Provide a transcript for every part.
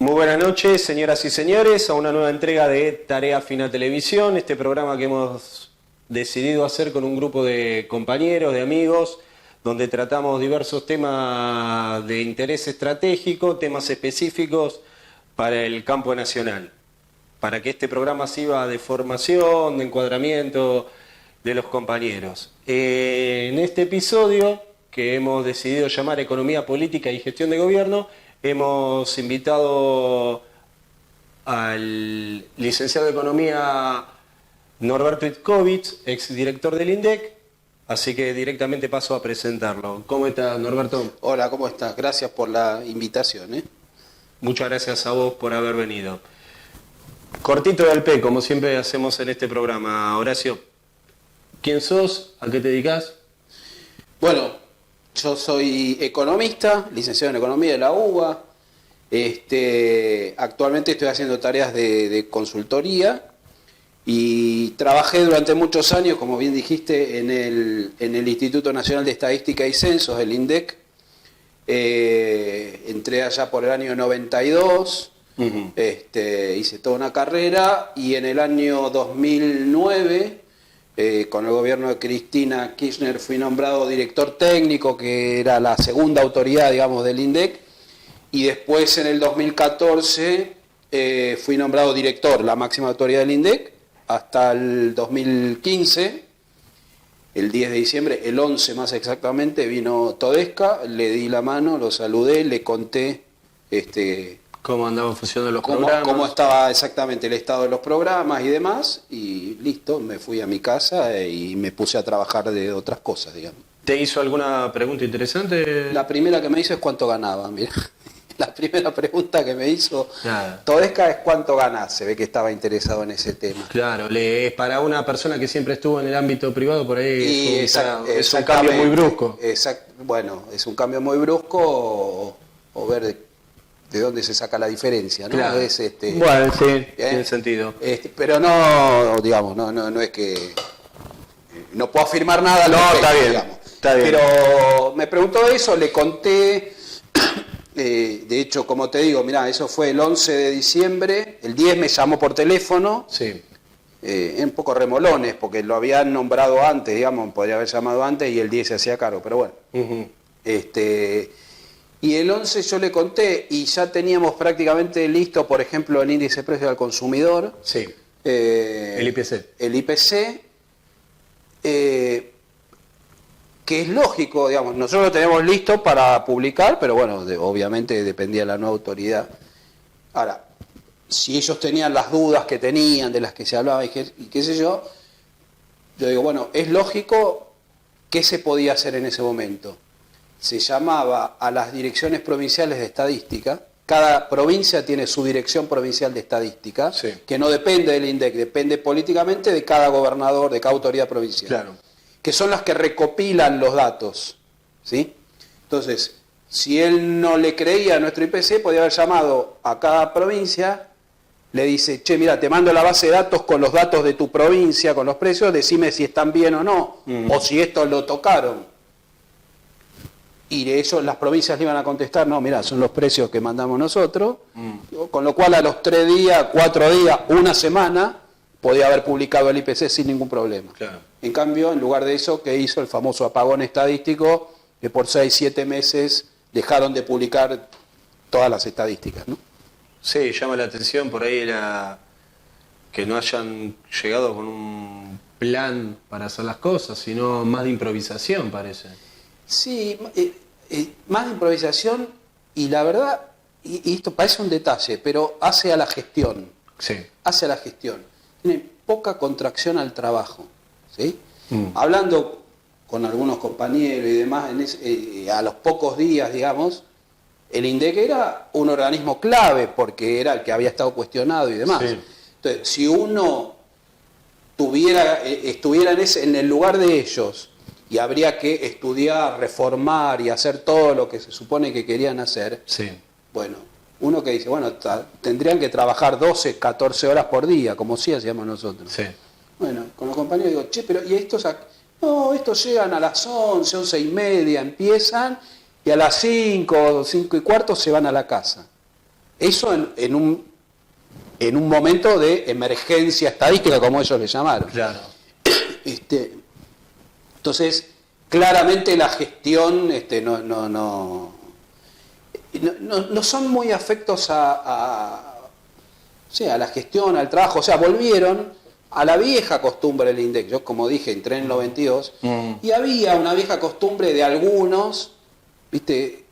Muy buenas noches, señoras y señores, a una nueva entrega de Tarea Final Televisión, este programa que hemos decidido hacer con un grupo de compañeros, de amigos, donde tratamos diversos temas de interés estratégico, temas específicos para el campo nacional, para que este programa sirva de formación, de encuadramiento de los compañeros. En este episodio, que hemos decidido llamar Economía Política y Gestión de Gobierno, hemos invitado al licenciado de Economía Norberto Itkovich, exdirector del INDEC, así que directamente paso a presentarlo. ¿Cómo está, Norberto? Hola, ¿cómo estás? Gracias por la invitación. Muchas gracias a vos por haber venido. Cortito del P, como siempre hacemos en este programa. Horacio, ¿quién sos? ¿A qué te dedicás? Bueno, yo soy economista, licenciado en Economía de la UBA. Actualmente estoy haciendo tareas de consultoría y trabajé durante muchos años, como bien dijiste, en el Instituto Nacional de Estadística y Censos, el INDEC. Entré allá por el año 92, hice toda una carrera y en el año 2009... con el gobierno de Cristina Kirchner fui nombrado director técnico, que era la segunda autoridad, digamos, del INDEC, y después en el 2014 fui nombrado director, la máxima autoridad del INDEC, hasta el 2015, el 10 de diciembre, el 11 más exactamente, vino Todesca, le di la mano, lo saludé, le conté ¿cómo andaban funcionando los programas? Cómo estaba exactamente el estado de los programas y demás, y listo, me fui a mi casa y me puse a trabajar de otras cosas, digamos. ¿Te hizo alguna pregunta interesante? La primera que me hizo es cuánto ganaba, mira. La primera pregunta que me hizo Nada. Todesca es cuánto ganás, se ve que estaba interesado en ese tema. Claro, es para una persona que siempre estuvo en el ámbito privado, por ahí es un cambio exactamente, muy brusco. Bueno, es un cambio muy brusco o ver de dónde se saca la diferencia, ¿no? Claro. Bueno, sí, tiene sentido. Pero no, digamos, no es que no puedo afirmar nada. No, respecto, está bien, digamos. está bien. Pero me preguntó eso, le conté, de hecho, como te digo, mirá, eso fue el 11 de diciembre, el 10 me llamó por teléfono, Sí. Un poco remolones, porque lo habían nombrado antes, digamos, podría haber llamado antes y el 10 se hacía cargo, pero bueno. Y el 11 yo le conté y ya teníamos prácticamente listo, por ejemplo, el índice de precio al consumidor. Sí. El IPC. El IPC, que es lógico, digamos, nosotros lo tenemos listo para publicar, pero bueno, obviamente dependía de la nueva autoridad. Ahora, si ellos tenían las dudas que tenían, de las que se hablaba y qué sé yo digo, bueno, es lógico, ¿qué se podía hacer en ese momento? Se llamaba a las direcciones provinciales de estadística. Cada provincia tiene su dirección provincial de estadística, sí, que no depende del INDEC, depende políticamente de cada gobernador, de cada autoridad provincial. Claro. Que son las que recopilan los datos, ¿sí? Entonces, si él no le creía a nuestro IPC, podía haber llamado a cada provincia, le dice, che, mira, te mando la base de datos con los datos de tu provincia, con los precios, decime si están bien o no, o si esto lo tocaron. Y de eso las provincias le iban a contestar, no, mira, son los precios que mandamos nosotros, con lo cual a los 3 días, 4 días, una semana, podía haber publicado el IPC sin ningún problema. Claro. En cambio, en lugar de eso, ¿qué hizo? El famoso apagón estadístico, que por 6, 7 meses dejaron de publicar todas las estadísticas, ¿no? Sí, llama la atención por ahí que no hayan llegado con un plan para hacer las cosas, sino más de improvisación, parece. Sí, más de improvisación y la verdad, y esto parece un detalle, pero hace a la gestión. Sí. Hace a la gestión. Tiene poca contracción al trabajo, ¿sí? Hablando con algunos compañeros y demás, a los pocos días, digamos, el INDEC era un organismo clave porque era el que había estado cuestionado y demás. Sí. Entonces, si uno estuviera en el lugar de ellos y habría que estudiar, reformar y hacer todo lo que se supone que querían hacer, Sí. bueno, uno que dice, bueno, tendrían que trabajar 12, 14 horas por día, como sí hacíamos nosotros. Sí. Bueno, con los compañeros digo, che, pero ¿y estos? No, estos llegan a las 11, 11:30, empiezan, y a las 5, 5:15 se van a la casa. Eso en un momento de emergencia estadística, como ellos le llamaron. Claro. Entonces, claramente la gestión no son muy afectos a la gestión, al trabajo. O sea, volvieron a la vieja costumbre del INDEC. Yo, como dije, entré en el 92 y había una vieja costumbre de algunos, ¿viste?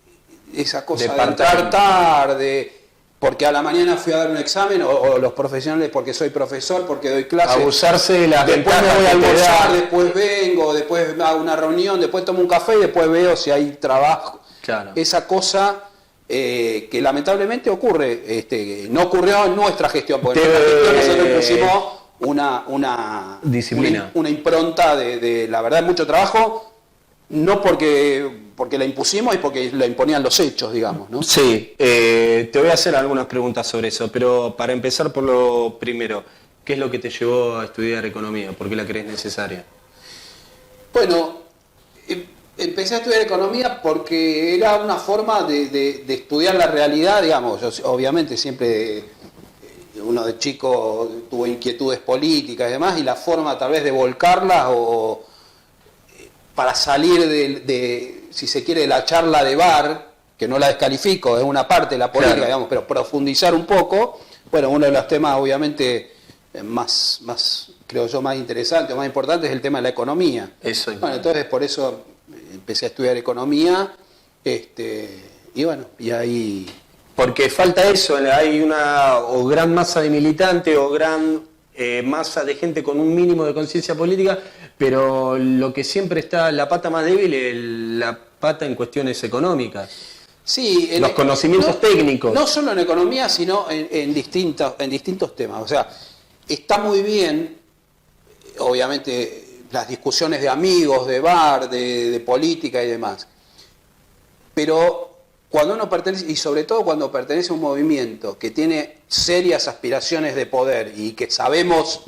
Esa cosa de entrar tarde, porque a la mañana fui a dar un examen, o los profesionales porque soy profesor, porque doy clases. Abusarse de la después me voy a almorzar, después vengo, después hago una reunión, después tomo un café y después veo si hay trabajo. Claro. Esa cosa que lamentablemente ocurre, no ocurrió en nuestra gestión, porque en nuestra gestión nosotros pusimos una disciplina, una impronta de la verdad, mucho trabajo, no porque la impusimos y porque la imponían los hechos, digamos, ¿no? Sí, te voy a hacer algunas preguntas sobre eso, pero para empezar por lo primero, ¿qué es lo que te llevó a estudiar economía? ¿Por qué la crees necesaria? Bueno, empecé a estudiar economía porque era una forma de estudiar la realidad, digamos. Yo, obviamente siempre uno de chico tuvo inquietudes políticas y demás, y la forma tal vez de volcarlas o para salir si se quiere, de la charla de bar, que no la descalifico, es una parte de la política, claro, digamos, pero profundizar un poco. Bueno, uno de los temas obviamente más creo yo, más interesante o más importante es el tema de la economía. Eso. Bueno, entonces por eso empecé a estudiar economía, y bueno, y ahí... Porque falta eso, hay una o gran masa de militantes o gran masa de gente con un mínimo de conciencia política, pero lo que siempre está, la pata más débil es la pata en cuestiones económicas. Sí, los conocimientos técnicos. No solo en economía, sino en distintos temas. O sea, está muy bien, obviamente, las discusiones de amigos, de bar, de política y demás. Pero cuando uno pertenece, y sobre todo cuando pertenece a un movimiento que tiene serias aspiraciones de poder y que sabemos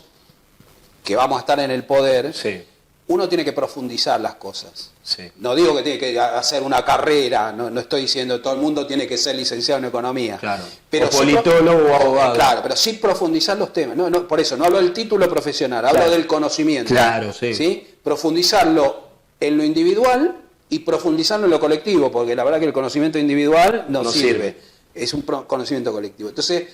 que vamos a estar en el poder, sí, uno tiene que profundizar las cosas. Sí. No digo que tiene que hacer una carrera, no estoy diciendo todo el mundo tiene que ser licenciado en economía. Claro. Pero o politólogo o abogado. Claro, pero sí profundizar los temas. No, por eso, no hablo del título profesional, hablo del conocimiento. Claro, sí. ¿Sí? Profundizarlo en lo individual y profundizarlo en lo colectivo, porque la verdad que el conocimiento individual no sirve. Es un conocimiento colectivo. Entonces,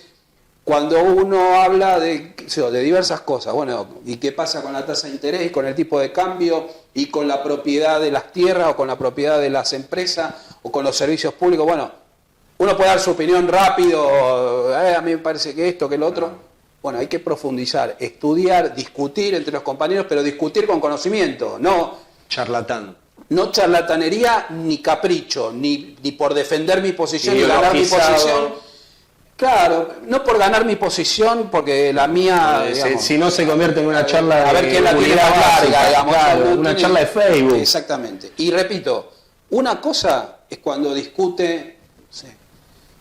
cuando uno habla de diversas cosas, bueno, ¿y qué pasa con la tasa de interés, y con el tipo de cambio, y con la propiedad de las tierras, o con la propiedad de las empresas, o con los servicios públicos? Bueno, uno puede dar su opinión rápido, a mí me parece que esto, que lo otro. Bueno, hay que profundizar, estudiar, discutir entre los compañeros, pero discutir con conocimiento, no charlatán. No charlatanería ni capricho, ni por defender mi posición ni ganar mi posición. Claro, no por ganar mi posición, porque la mía... digamos, si no se convierte en una charla a ver quién la tiene más larga, digamos. Claro, una charla de Facebook. Exactamente. Y repito, una cosa es cuando discute, no sé,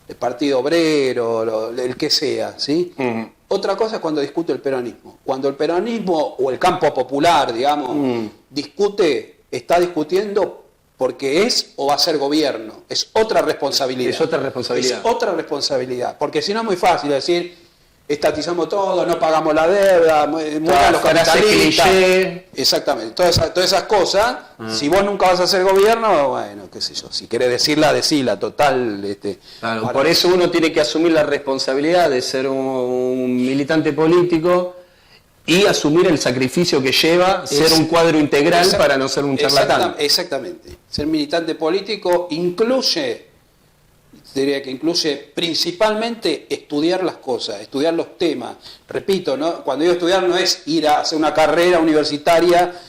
el Partido Obrero, el que sea, ¿sí? Otra cosa es cuando discute el peronismo. Cuando el peronismo o el campo popular, digamos, está discutiendo porque es o va a ser gobierno. Es otra responsabilidad. Es otra responsabilidad. Es otra responsabilidad. Porque si no es muy fácil decir, estatizamos todo, no pagamos la deuda, mueran los capitalistas. Exactamente. Todas esas cosas, si vos nunca vas a ser gobierno, bueno, qué sé yo, si querés decirla, decila, total. Claro, por eso uno tiene que asumir la responsabilidad de ser un militante político y asumir el sacrificio que lleva ser un cuadro integral para no ser un charlatán. Exactamente. Ser militante político diría que incluye principalmente estudiar las cosas, estudiar los temas. Repito, ¿no? Cuando digo estudiar no es ir a hacer una carrera universitaria,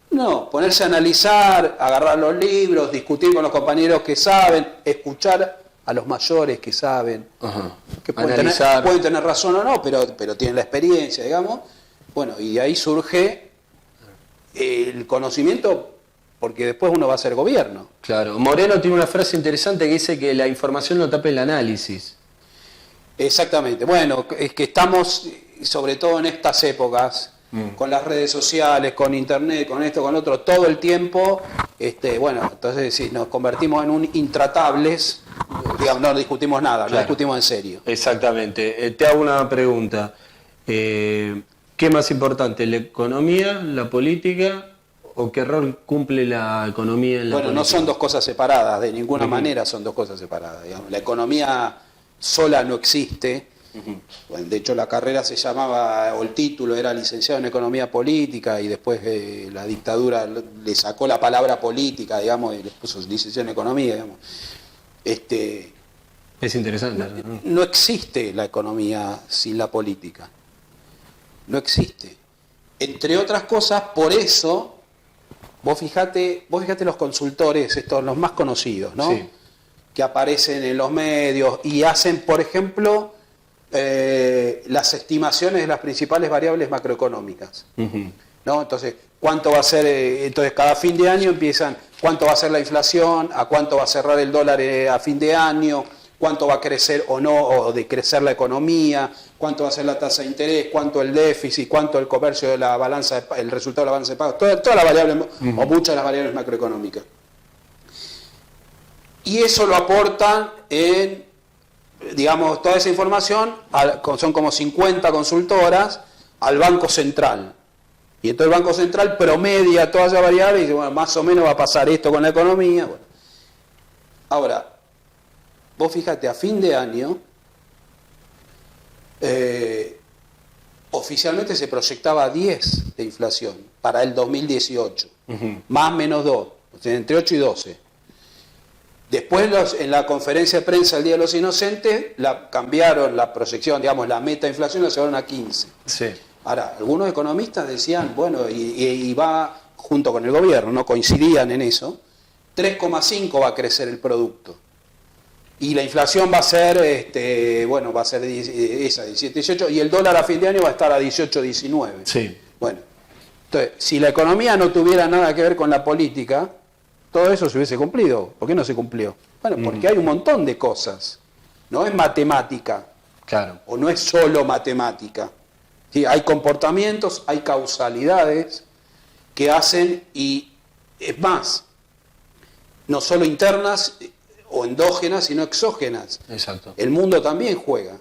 no, ponerse a analizar, agarrar los libros, discutir con los compañeros que saben, escuchar a los mayores que saben, que pueden tener razón o no, pero tienen la experiencia, digamos. Bueno, y de ahí surge el conocimiento, porque después uno va a ser gobierno. Claro. Moreno tiene una frase interesante que dice que la información no tapa el análisis. Exactamente. Bueno, es que estamos, sobre todo en estas épocas, con las redes sociales, con internet, con esto, con lo otro, todo el tiempo, bueno, entonces si nos convertimos en un intratables, digamos, no discutimos nada, Claro. no discutimos en serio. Exactamente. Te hago una pregunta. ¿Qué es más importante, la economía, la política o qué rol cumple la economía en la Bueno, política? no son dos cosas separadas, de ninguna Ujú. manera son dos cosas separadas. Digamos. La economía sola no existe. Bueno, de hecho, la carrera se llamaba, o el título era licenciado en Economía Política, y después la dictadura le sacó la palabra política, digamos, y le puso licenciado en Economía, digamos. Es interesante, ¿no? No existe la economía sin la política. No existe. Entre otras cosas, por eso, vos fijate los consultores, estos los más conocidos, ¿no? Sí. Que aparecen en los medios y hacen, por ejemplo, las estimaciones de las principales variables macroeconómicas. Ujú. ¿No? Entonces, ¿cuánto va a ser? Entonces, cada fin de año empiezan, ¿cuánto va a ser la inflación? ¿A cuánto va a cerrar el dólar a fin de año? ¿Cuánto va a crecer o no, o decrecer la economía? ¿Cuánto va a ser la tasa de interés? ¿Cuánto el déficit? ¿Cuánto el comercio de la balanza, el resultado de la balanza de pagos? Todas las variables, o muchas de las variables macroeconómicas. Y eso lo aportan en, digamos, toda esa información, son como 50 consultoras, al Banco Central. Y entonces el Banco Central promedia todas esas variables y dice, bueno, más o menos va a pasar esto con la economía. Bueno. Ahora, vos fíjate, a fin de año, oficialmente se proyectaba 10 de inflación para el 2018, más o menos 2, o sea, entre 8 y 12. Después, en la conferencia de prensa el Día de los Inocentes, cambiaron la proyección, digamos, la meta de inflación la llevaron a 15. Sí. Ahora, algunos economistas decían, bueno, y va junto con el gobierno, no coincidían en eso, 3,5 va a crecer el producto. Y la inflación va a ser, va a ser esa, 17, 18, y el dólar a fin de año va a estar a 18, 19. Sí. Bueno, entonces, si la economía no tuviera nada que ver con la política, todo eso se hubiese cumplido. ¿Por qué no se cumplió? Bueno, porque hay un montón de cosas. No es matemática, Claro. o no es solo matemática. ¿Sí? Hay comportamientos, hay causalidades que hacen, y es más, no solo internas o endógenas, sino exógenas. Exacto. El mundo también juega.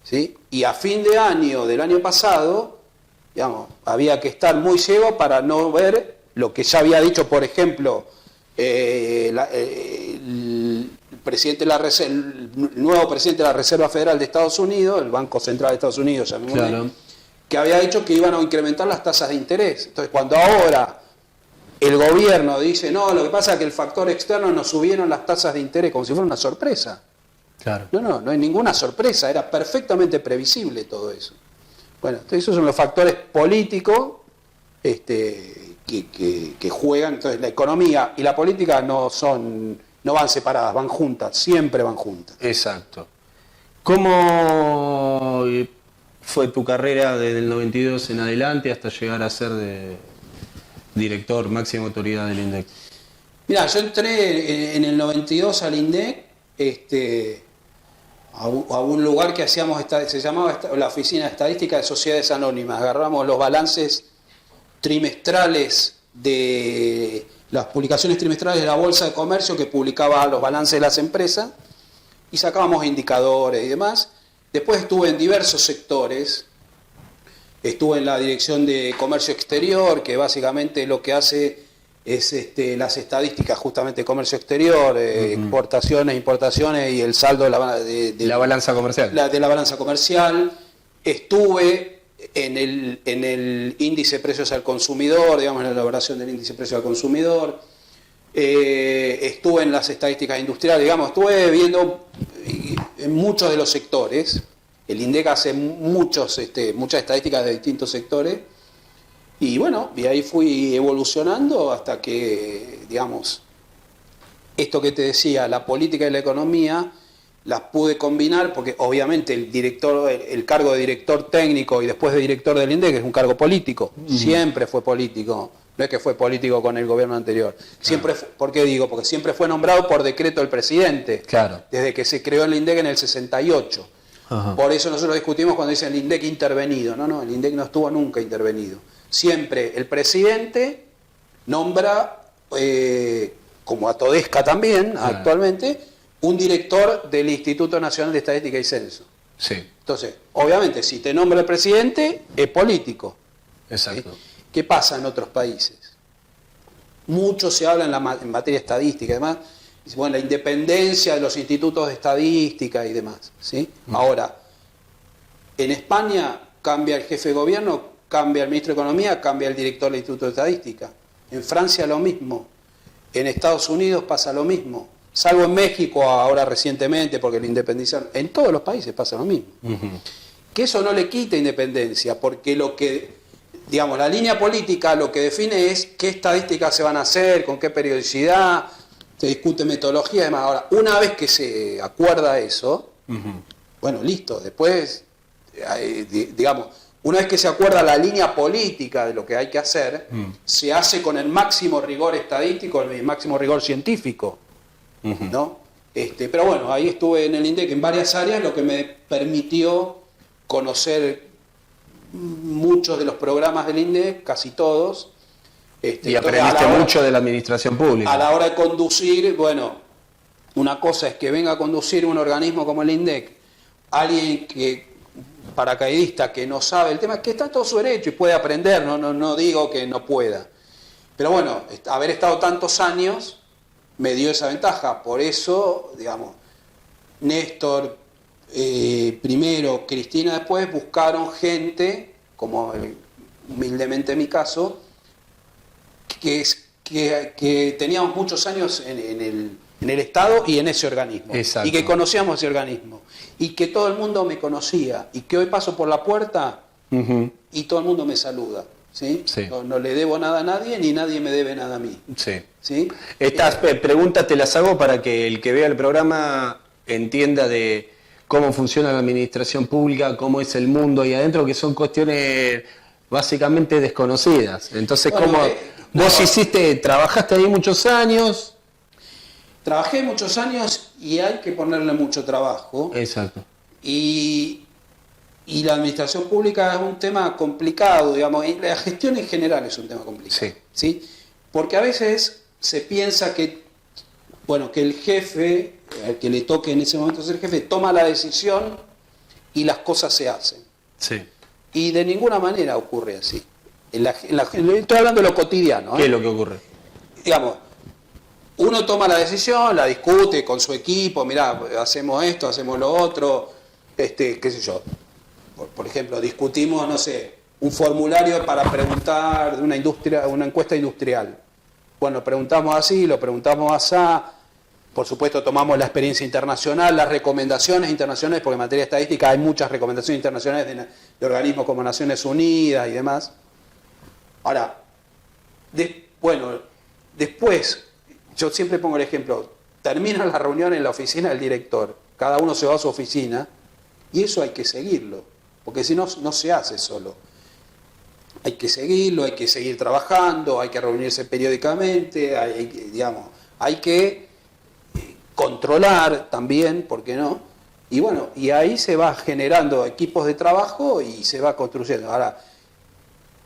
¿Sí? Y a fin de año del año pasado, digamos, había que estar muy ciego para no ver lo que ya había dicho, por ejemplo, el nuevo presidente de la Reserva Federal de Estados Unidos, el Banco Central de Estados Unidos, llamémosle, Claro. que había dicho que iban a incrementar las tasas de interés. Entonces, cuando ahora el gobierno dice, no, lo que pasa es que el factor externo nos subieron las tasas de interés, como si fuera una sorpresa. Claro. No hay ninguna sorpresa, era perfectamente previsible todo eso. Bueno, entonces esos son los factores políticos que juegan. Entonces la economía y la política no van separadas, van juntas, siempre van juntas. Exacto. ¿Cómo fue tu carrera desde el 92 en adelante hasta llegar a ser director, máxima autoridad del INDEC? Mirá, yo entré en el 92 al INDEC, a un lugar que hacíamos, se llamaba la Oficina de Estadística de Sociedades Anónimas. Agarramos los balances trimestrales de las publicaciones trimestrales de la Bolsa de Comercio, que publicaba los balances de las empresas, y sacábamos indicadores y demás. Después estuve en diversos sectores. Estuve en la Dirección de Comercio Exterior, que básicamente lo que hace es las estadísticas justamente de comercio exterior, exportaciones, importaciones y el saldo de la balanza comercial. De la balanza comercial. Estuve en el índice de precios al consumidor, digamos, en la elaboración del índice de precios al consumidor. Estuve en las estadísticas industriales, digamos, estuve viendo en muchos de los sectores. El INDEC hace muchas estadísticas de distintos sectores. Y bueno, y ahí fui evolucionando hasta que, digamos, esto que te decía, la política y la economía, las pude combinar, porque obviamente el cargo de director técnico y después de director del INDEC es un cargo político, siempre fue político, no es que fue político con el gobierno anterior. Siempre, ¿por qué digo? Porque siempre fue nombrado por decreto del presidente, Claro. desde que se creó el INDEC en el 68. Ajá. Por eso nosotros discutimos cuando dicen el INDEC intervenido. No, el INDEC no estuvo nunca intervenido. Siempre el presidente nombra, como a Todesca también, Claro. actualmente, un director del Instituto Nacional de Estadística y Censo. Sí. Entonces, obviamente, si te nombra el presidente, es político. Exacto. ¿Sí? ¿Qué pasa en otros países? Mucho se habla en materia estadística y demás. Bueno, la independencia de los institutos de estadística y demás. ¿Sí? Ahora, en España cambia el jefe de gobierno, cambia el ministro de Economía, cambia el director del Instituto de Estadística. En Francia lo mismo. En Estados Unidos pasa lo mismo. Salvo en México ahora recientemente, porque la independencia... En todos los países pasa lo mismo. Que eso no le quita independencia, porque lo que... Digamos, la línea política lo que define es qué estadísticas se van a hacer, con qué periodicidad, se discute metodología y demás. Ahora, una vez que se acuerda eso, bueno, listo, después, digamos, una vez que se acuerda la línea política de lo que hay que hacer, se hace con el máximo rigor estadístico, el máximo rigor científico, ¿no? Pero bueno, ahí estuve en el INDEC en varias áreas, lo que me permitió conocer muchos de los programas del INDEC, casi todos. Y aprendiste mucho de la administración pública. A la hora de conducir, bueno, una cosa es que venga a conducir un organismo como el INDEC, alguien que paracaidista que no sabe el tema, que está en todo su derecho y puede aprender, no digo que no pueda. Pero bueno, haber estado tantos años me dio esa ventaja. Por eso, digamos, Néstor primero, Cristina después, buscaron gente, como humildemente en mi caso, que teníamos muchos años en el Estado y en ese organismo. Exacto. Y que conocíamos ese organismo. Y que todo el mundo me conocía. Y que hoy paso por la puerta y todo el mundo me saluda. ¿Sí? Sí. No le debo nada a nadie, ni nadie me debe nada a mí. Sí. ¿Sí? Estas preguntas te las hago para que el que vea el programa entienda de cómo funciona la administración pública, cómo es el mundo ahí adentro, que son cuestiones básicamente desconocidas. Entonces, bueno, vos trabajaste ahí muchos años. Trabajé muchos años y hay que ponerle mucho trabajo. Exacto. Y la administración pública es un tema complicado, digamos, y la gestión en general es un tema complicado. Sí. ¿Sí? Porque a veces se piensa que, bueno, que el jefe, al que le toque en ese momento ser jefe, toma la decisión y las cosas se hacen. Sí. Y de ninguna manera ocurre así. Estoy hablando de lo cotidiano. ¿Qué es lo que ocurre? Digamos, uno toma la decisión, la discute con su equipo, mirá, hacemos esto, hacemos lo otro, qué sé yo. Por ejemplo, discutimos, no sé, un formulario para preguntar de una encuesta industrial. Bueno, preguntamos así, lo preguntamos asá. Por supuesto, tomamos la experiencia internacional, las recomendaciones internacionales, porque en materia estadística hay muchas recomendaciones internacionales de organismos como Naciones Unidas y demás. Ahora, después, yo siempre pongo el ejemplo, termina la reunión en la oficina del director, cada uno se va a su oficina, y eso hay que seguirlo, porque si no, no se hace solo. Hay que seguirlo, hay que seguir trabajando, hay que reunirse periódicamente, hay que controlar también, ¿por qué no? Y bueno, y ahí se va generando equipos de trabajo y se va construyendo. Ahora,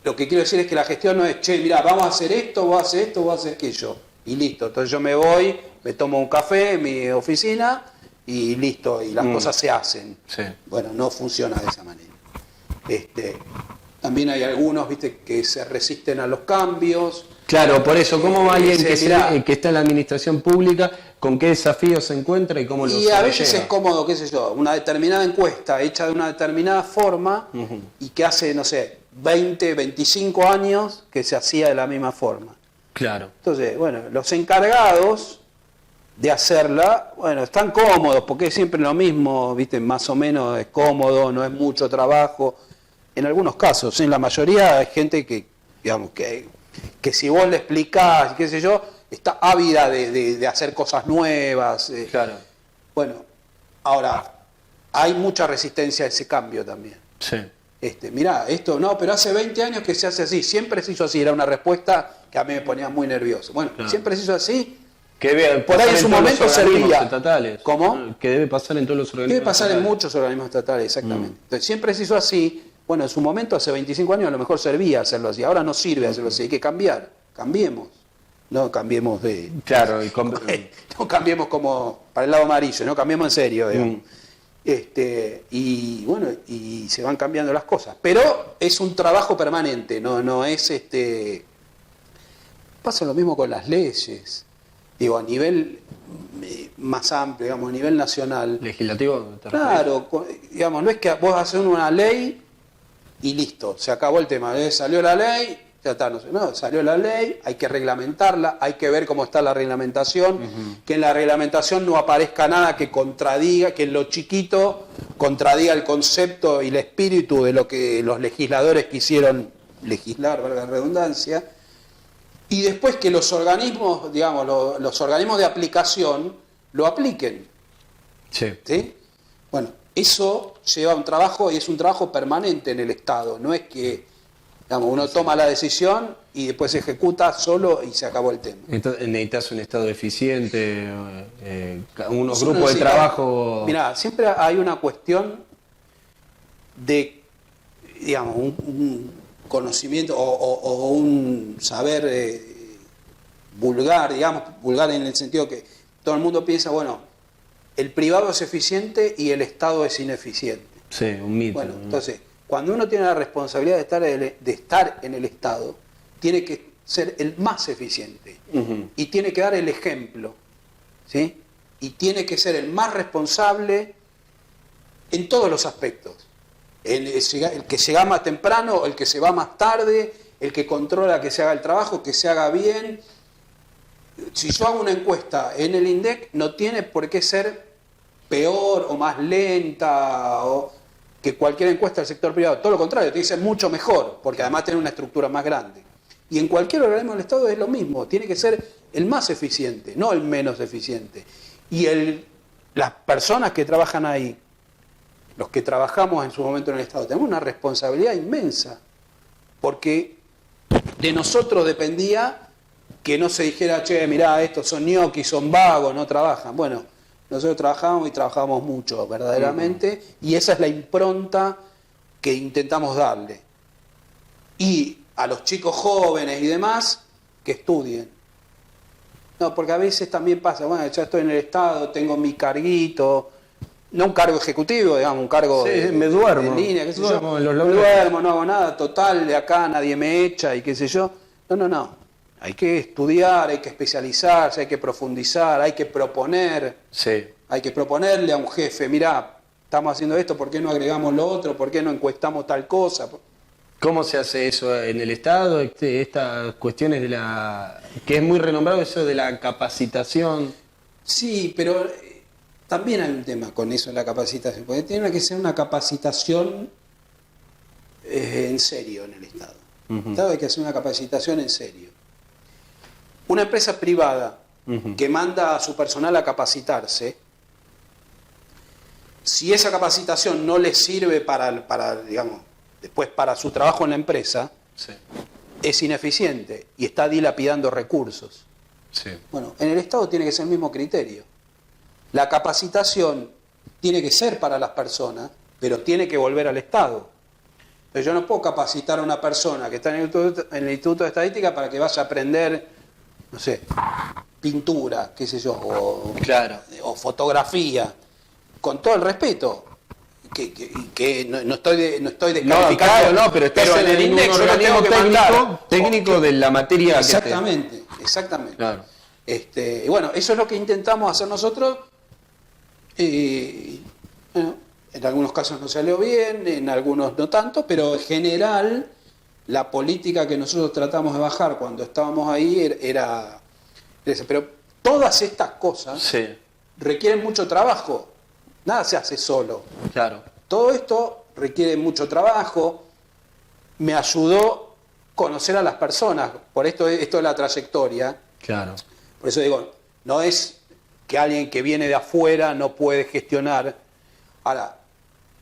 lo que quiero decir es que la gestión no es, che, mirá, vamos a hacer esto, vos haces esto, vos haces aquello, y listo. Entonces yo me voy, me tomo un café en mi oficina y listo, y las cosas se hacen. Sí. Bueno, no funciona de esa manera. También hay algunos, viste, que se resisten a los cambios. Claro, por eso, ¿cómo va alguien que está en la administración pública, con qué desafíos se encuentra y cómo lo Y a veces es cómodo, qué sé yo, una determinada encuesta hecha de una determinada forma y que hace, no sé, 20, 25 años que se hacía de la misma forma. Claro. Entonces, bueno, los encargados de hacerla, bueno, están cómodos, porque es siempre lo mismo, viste, más o menos es cómodo, no es mucho trabajo. En algunos casos, en la mayoría hay gente que, digamos, que si vos le explicás, qué sé yo, está ávida de hacer cosas nuevas. Claro. Bueno, ahora, hay mucha resistencia a ese cambio también. Sí. Mirá, esto no, pero hace 20 años que se hace así, siempre se hizo así, era una respuesta que a mí me ponía muy nervioso. Bueno, claro. Siempre se hizo así. Que debe por ahí en su momento servía. Estatales. ¿Cómo? Que debe pasar en todos los organismos. Debe pasar en muchos organismos estatales, exactamente. Entonces, siempre se hizo así. Bueno, en su momento, hace 25 años, a lo mejor servía hacerlo así. Ahora no sirve hacerlo así. Hay que cambiar. Cambiemos. no cambiemos de... Claro, no cambiemos como para el lado amarillo, no cambiemos en serio, digamos. Y bueno, y se van cambiando las cosas. Pero es un trabajo permanente, no es Pasa lo mismo con las leyes. Digo, a nivel más amplio, digamos, a nivel nacional. ¿Legislativo? Claro, digamos, no es que vos haces una ley y listo, se acabó el tema. Salió la ley, ya está, no, salió la ley, hay que reglamentarla, hay que ver cómo está la reglamentación, que en la reglamentación no aparezca nada que contradiga, que en lo chiquito contradiga el concepto y el espíritu de lo que los legisladores quisieron legislar, valga la redundancia. Y después que los organismos, digamos, los organismos de aplicación lo apliquen. ¿Sí? Bueno, eso lleva un trabajo y es un trabajo permanente en el Estado. No es que, digamos, uno toma la decisión y después se ejecuta solo y se acabó el tema. Entonces, necesitas un Estado eficiente, unos grupos de trabajo... Mirá, siempre hay una cuestión de, digamos, un conocimiento o un saber vulgar, digamos, vulgar en el sentido que todo el mundo piensa, bueno, el privado es eficiente y el Estado es ineficiente. Sí, un mito. Bueno, entonces, cuando uno tiene la responsabilidad de estar en el Estado, tiene que ser el más eficiente y tiene que dar el ejemplo, ¿sí? Y tiene que ser el más responsable en todos los aspectos. El que llega más temprano, el que se va más tarde, el que controla que se haga el trabajo, que se haga bien. Si yo hago una encuesta en el INDEC, no tiene por qué ser peor o más lenta que cualquier encuesta del sector privado. Todo lo contrario, tiene que ser mucho mejor, porque además tiene una estructura más grande. Y en cualquier organismo del Estado es lo mismo, tiene que ser el más eficiente, no el menos eficiente. Y las personas que trabajan ahí, los que trabajamos en su momento en el Estado, tenemos una responsabilidad inmensa, porque de nosotros dependía que no se dijera, che, mirá, estos son ñoquis, son vagos, no trabajan. Bueno, nosotros trabajamos y trabajamos mucho, verdaderamente, y esa es la impronta que intentamos darle. Y a los chicos jóvenes y demás, que estudien. No, porque a veces también pasa, bueno, ya estoy en el Estado, tengo mi carguito, no un cargo ejecutivo, digamos, un cargo me duermo, de línea, qué sé yo. Me duermo, no hago nada, total, de acá nadie me echa y qué sé yo. No. Hay que estudiar, hay que especializarse, hay que profundizar, hay que proponer. Sí. Hay que proponerle a un jefe, mirá, estamos haciendo esto, ¿por qué no agregamos lo otro? ¿Por qué no encuestamos tal cosa? ¿Cómo se hace eso en el Estado? Estas cuestiones de que es muy renombrado eso de la capacitación. Sí, pero también hay un tema con eso de la capacitación, porque tiene que ser una capacitación en serio en el Estado. En el Estado hay que hacer una capacitación en serio. Una empresa privada que manda a su personal a capacitarse, si esa capacitación no le sirve para digamos, después para su trabajo en la empresa, sí, es ineficiente y está dilapidando recursos. Sí. Bueno, en el Estado tiene que ser el mismo criterio. La capacitación tiene que ser para las personas, pero tiene que volver al Estado. Pero yo no puedo capacitar a una persona que está en el Instituto de Estadística para que vaya a aprender, no sé, pintura, qué sé yo, o fotografía, con todo el respeto. Que no estoy descalificando. No, pero en el INDEC un organismo técnico de la materia. Exactamente. Claro. Y bueno, eso es lo que intentamos hacer nosotros. Bueno, en algunos casos nos salió bien, en algunos no tanto, pero en general la política que nosotros tratamos de bajar cuando estábamos ahí era esa. Pero todas estas cosas requieren mucho trabajo. Nada se hace solo. Claro. Todo esto requiere mucho trabajo. Me ayudó conocer a las personas. Por esto de la trayectoria. Claro. Por eso digo, no es que alguien que viene de afuera no puede gestionar. Ahora,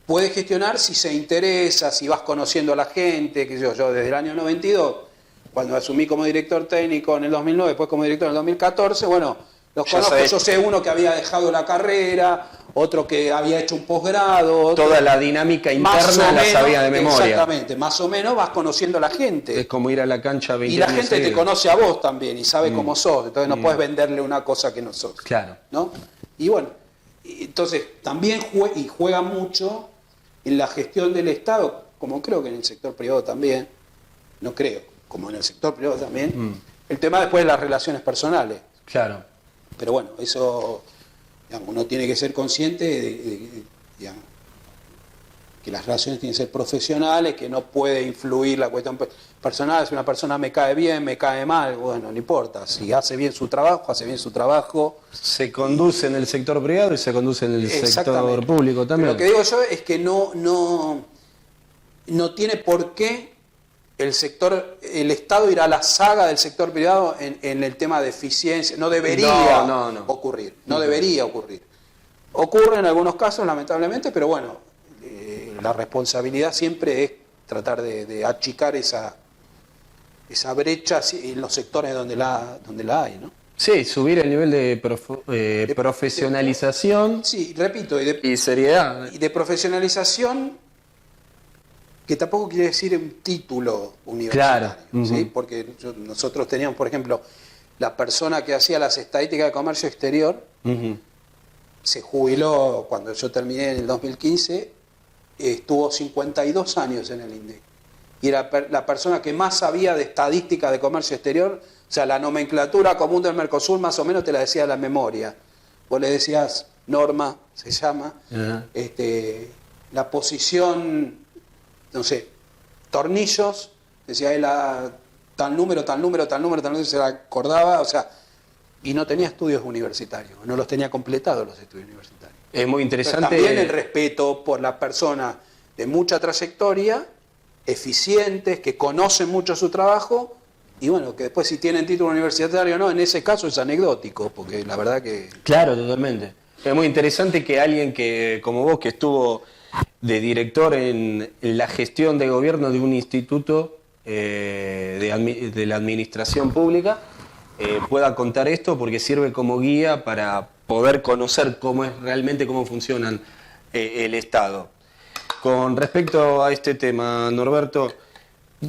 puede gestionar si se interesa, si vas conociendo a la gente, que yo desde el año 92, cuando asumí como director técnico en el 2009, después como director en el 2014, bueno, Los conozco, yo sé uno que había dejado la carrera, otro que había hecho un posgrado. Toda la dinámica interna la sabía de memoria. Exactamente, más o menos vas conociendo a la gente. Es como ir a la cancha 20 Y la años gente te seguidos. conoce a vos también y sabe cómo sos, entonces no puedes venderle una cosa que no sos. Claro. ¿No? Y bueno, entonces también juega mucho en la gestión del Estado, como creo que en el sector privado también, no creo, como en el sector privado también, el tema después de las relaciones personales. Claro. Pero bueno, eso, digamos, uno tiene que ser consciente digamos, que las relaciones tienen que ser profesionales, que no puede influir la cuestión personal. Si una persona me cae bien, me cae mal, bueno, no importa. Si hace bien su trabajo, hace bien su trabajo. Se conduce en el sector privado y se conduce en el sector público también. Lo que digo yo es que no tiene por qué el Estado ir a la saga del sector privado en el tema de eficiencia. No debería ocurrir. No debería ocurrir. Ocurre en algunos casos, lamentablemente, pero bueno, la responsabilidad siempre es tratar de achicar esa brecha en los sectores donde la hay, ¿no? Sí, subir el nivel de profesionalización. Sí, repito, y seriedad. Y de profesionalización, que tampoco quiere decir un título universitario. Claro. ¿Sí? Porque nosotros teníamos, por ejemplo, la persona que hacía las estadísticas de comercio exterior, se jubiló cuando yo terminé en el 2015, estuvo 52 años en el INDEC. Y era la persona que más sabía de estadística de comercio exterior, o sea, la nomenclatura común del Mercosur más o menos te la decía a la memoria. Vos le decías norma, se llama, la posición, no sé, tornillos, decía él tal número, se la acordaba, o sea, y no tenía estudios universitarios, no los tenía completados los estudios universitarios. Es muy interesante. Pero también el respeto por la persona de mucha trayectoria, eficientes, que conocen mucho su trabajo, y bueno, que después si tienen título universitario o no, en ese caso es anecdótico, porque la verdad que... Claro, totalmente. Es muy interesante que alguien que, como vos, que estuvo de director en la gestión de gobierno de un instituto de la administración pública, pueda contar esto, porque sirve como guía para poder conocer realmente cómo funcionan el Estado. Con respecto a este tema, Norberto,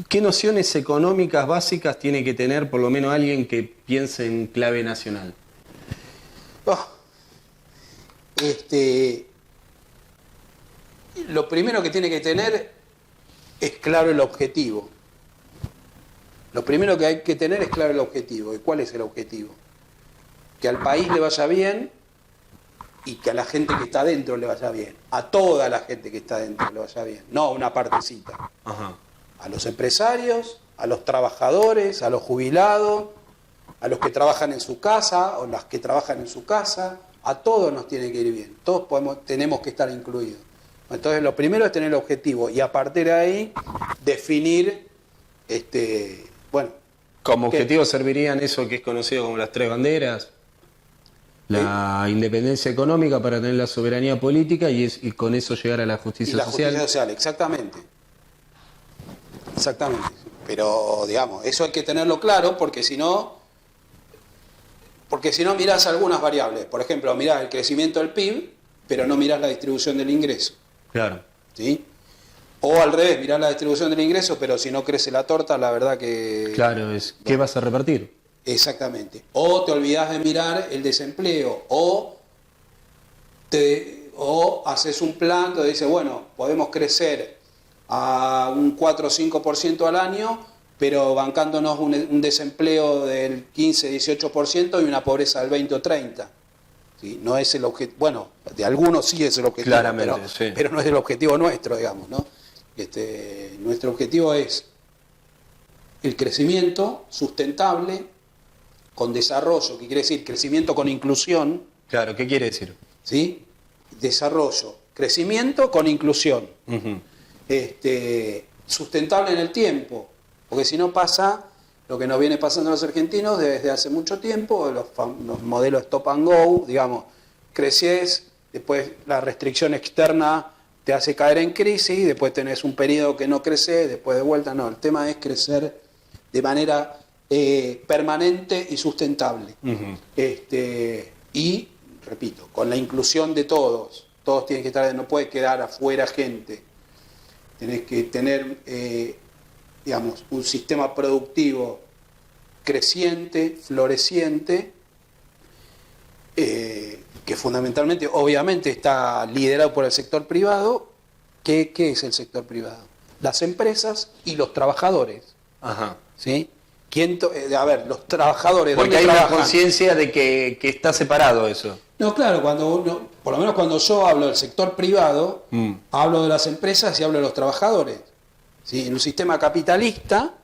¿qué nociones económicas básicas tiene que tener por lo menos alguien que piense en clave nacional? Lo primero que tiene que tener es claro el objetivo. Lo primero que hay que tener es claro el objetivo. ¿Y cuál es el objetivo? Que al país le vaya bien y que a la gente que está adentro le vaya bien. A toda la gente que está adentro le vaya bien, no a una partecita. Ajá. A los empresarios, a los trabajadores, a los jubilados, a los que trabajan en su casa o las que trabajan en su casa. A todos nos tiene que ir bien. Todos tenemos que estar incluidos. Entonces lo primero es tener el objetivo y a partir de ahí definir, bueno. Como objetivo servirían eso que es conocido como las tres banderas, la independencia económica para tener la soberanía política y con eso llegar a la justicia social. Justicia social, exactamente. Exactamente. Pero, digamos, eso hay que tenerlo claro porque si no mirás algunas variables. Por ejemplo, mirás el crecimiento del PIB, pero no mirás la distribución del ingreso. Claro. ¿Sí? O al revés, mirás la distribución del ingreso, pero si no crece la torta, la verdad que... Claro, ¿qué vas a repartir? Exactamente. O te olvidás de mirar el desempleo, o haces un plan donde dices, bueno, podemos crecer a un 4 o 5% al año, pero bancándonos un desempleo del 15-18% y una pobreza del 20 o 30%. ¿Sí? No es el objetivo, bueno, de algunos sí es el objetivo, claramente, pero no es el objetivo nuestro, digamos, ¿no? Nuestro objetivo es el crecimiento sustentable con desarrollo, que quiere decir crecimiento con inclusión. Claro, ¿qué quiere decir? ¿Sí? Desarrollo, crecimiento con inclusión. Sustentable en el tiempo, porque si no pasa lo que nos viene pasando a los argentinos desde hace mucho tiempo, los modelos stop and go, digamos, creces, después la restricción externa te hace caer en crisis, después tenés un periodo que no creces, después de vuelta, no, el tema es crecer de manera permanente y sustentable. Y, repito, con la inclusión de todos tienen que estar, no puede quedar afuera gente. Tenés que tener, digamos, un sistema productivo creciente, floreciente, que fundamentalmente, obviamente, está liderado por el sector privado. ¿Qué es el sector privado? Las empresas y los trabajadores. Ajá. ¿Sí? A ver, los trabajadores... Porque hay una conciencia de que está separado eso. No, claro, por lo menos cuando yo hablo del sector privado, hablo de las empresas y hablo de los trabajadores. ¿Sí? En un sistema capitalista,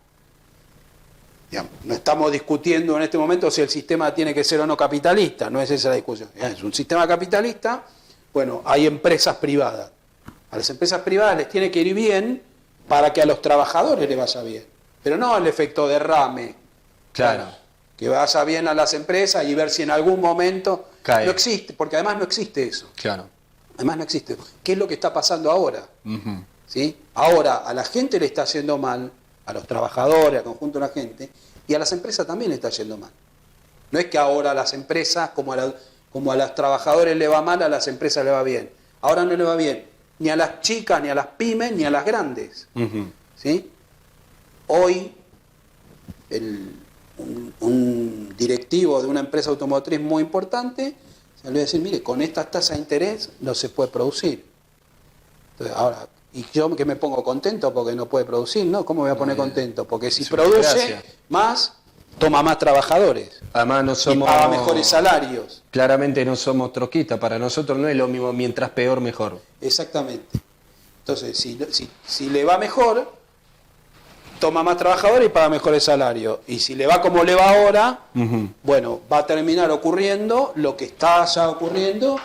digamos, no estamos discutiendo en este momento si el sistema tiene que ser o no capitalista, no es esa la discusión. Es un sistema capitalista, bueno, hay empresas privadas. A las empresas privadas les tiene que ir bien para que a los trabajadores les vaya bien. Pero no el efecto derrame. Claro. Que vaya bien a las empresas y ver si en algún momento... Cae. No existe, porque además no existe eso. Claro. Además no existe. ¿Qué es lo que está pasando ahora? ¿Sí? Ahora a la gente le está yendo mal, a los trabajadores, al conjunto de la gente, y a las empresas también le está yendo mal. No es que ahora a las empresas, como a los trabajadores le va mal, a las empresas le va bien. Ahora no le va bien ni a las chicas, ni a las pymes, ni a las grandes. ¿Sí? Hoy, un directivo de una empresa automotriz muy importante salió a decir, mire, con estas tasas de interés no se puede producir. Entonces, ahora, y yo que me pongo contento porque no puede producir, ¿no? ¿Cómo me voy a poner contento? Porque si produce más, toma más trabajadores. Además no somos... Y paga mejores salarios. Claramente no somos troquistas, para nosotros no es lo mismo, mientras peor, mejor. Exactamente. Entonces, si le va mejor, toma más trabajadores y paga mejores salarios. Y si le va como le va ahora, bueno, va a terminar ocurriendo lo que está ya ocurriendo,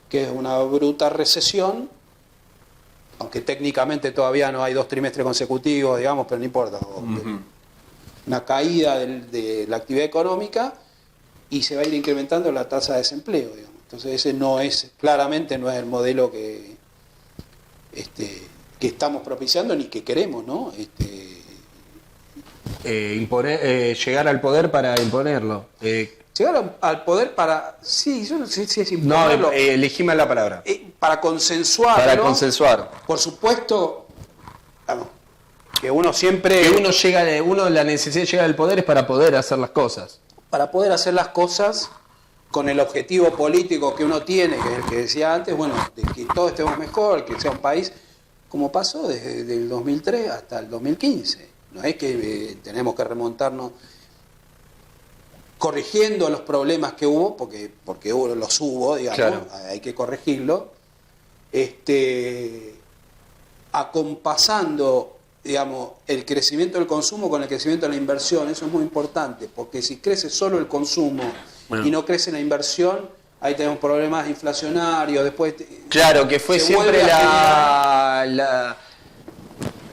que es una bruta recesión, aunque técnicamente todavía no hay 2 trimestres consecutivos, digamos, pero no importa. Una caída de la actividad económica y se va a ir incrementando la tasa de desempleo, digamos. Entonces ese claramente no es el modelo que estamos propiciando ni que queremos, ¿no? Llegar al poder para imponerlo. Llegar al poder para... Sí, yo no sé si es imponerlo. No, elegime la palabra. Para consensuar. Para consensuar. Por supuesto, vamos, que uno siempre... Que la necesidad de llegar al poder es para poder hacer las cosas. Para poder hacer las cosas con el objetivo político que uno tiene, que es el que decía antes, bueno, de que todos estemos mejor, que sea un país como pasó desde el 2003 hasta el 2015. No es que tenemos que remontarnos corrigiendo los problemas que hubo, porque los hubo, digamos, claro. Hay que corregirlo, acompasando, digamos, el crecimiento del consumo con el crecimiento de la inversión. Eso es muy importante, porque si crece solo el consumo y no crece la inversión, ahí tenemos problemas inflacionarios, después... Claro, que fue siempre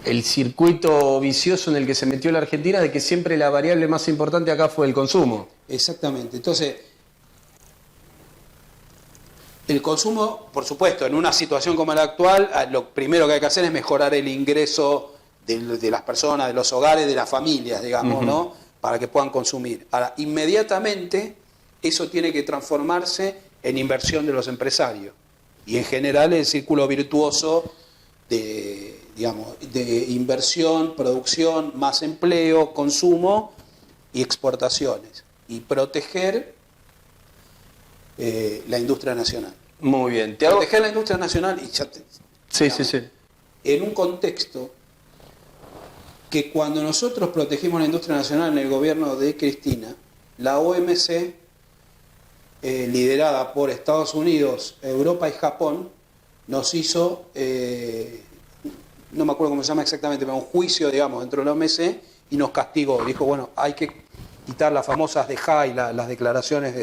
el circuito vicioso en el que se metió la Argentina, de que siempre la variable más importante acá fue el consumo. Exactamente. Entonces, el consumo, por supuesto, en una situación como la actual, lo primero que hay que hacer es mejorar el ingreso de las personas, de los hogares, de las familias, digamos, ¿no? Para que puedan consumir. Ahora, inmediatamente, eso tiene que transformarse en inversión de los empresarios. Y en general el círculo virtuoso de inversión, producción, más empleo, consumo y exportaciones. Y proteger la industria nacional. Muy bien. Proteger la industria nacional y sí. En un contexto que cuando nosotros protegimos la industria nacional en el gobierno de Cristina, la OMC, liderada por Estados Unidos, Europa y Japón, nos hizo, no me acuerdo cómo se llama exactamente, pero un juicio, digamos, dentro de la OMC, y nos castigó. Dijo, bueno, hay que quitar las famosas DEHAI, las declaraciones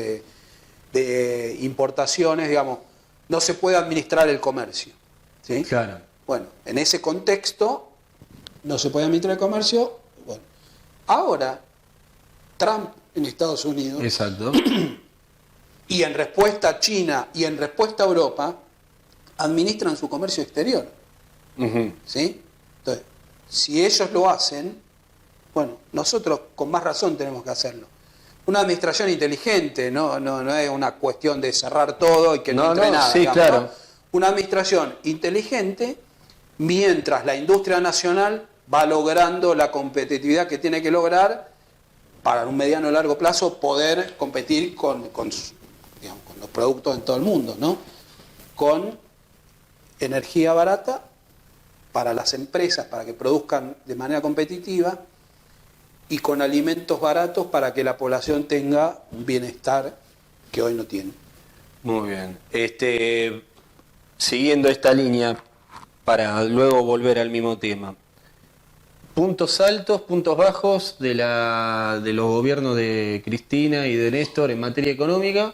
de importaciones, digamos, no se puede administrar el comercio. ¿Sí? Claro. Bueno, en ese contexto, no se puede administrar el comercio. Bueno, ahora, Trump en Estados Unidos... Exacto. Y en respuesta a China y en respuesta a Europa, administran su comercio exterior. ¿Sí? Entonces, si ellos lo hacen, Bueno, nosotros con más razón tenemos que hacerlo. Una administración inteligente, no es una cuestión de cerrar todo y que no entre nada. Sí, digamos, claro. ¿no? Una administración inteligente mientras la industria nacional va logrando la competitividad que tiene que lograr para en un mediano o largo plazo poder competir con los productos en todo el mundo, ¿no? Con energía barata para las empresas, para que produzcan de manera competitiva, y con alimentos baratos para que la población tenga un bienestar que hoy no tiene. Muy bien. Siguiendo esta línea, para luego volver al mismo tema. Puntos altos, puntos bajos de los gobiernos de Cristina y de Néstor en materia económica,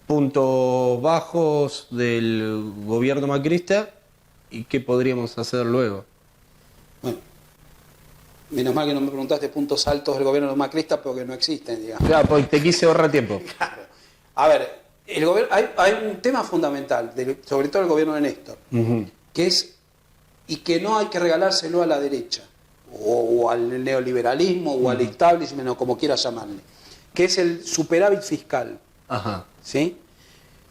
puntos bajos del gobierno macrista, y qué podríamos hacer luego. Bueno, menos mal que no me preguntaste puntos altos del gobierno macrista porque no existen, digamos. Claro, porque te quise ahorrar tiempo. Claro. A ver, hay un tema fundamental, sobre todo el gobierno de Néstor, que es, y que no hay que regalárselo a la derecha, o al neoliberalismo, o al establishment, o como quieras llamarle, que es el superávit fiscal. Ajá. ¿Sí?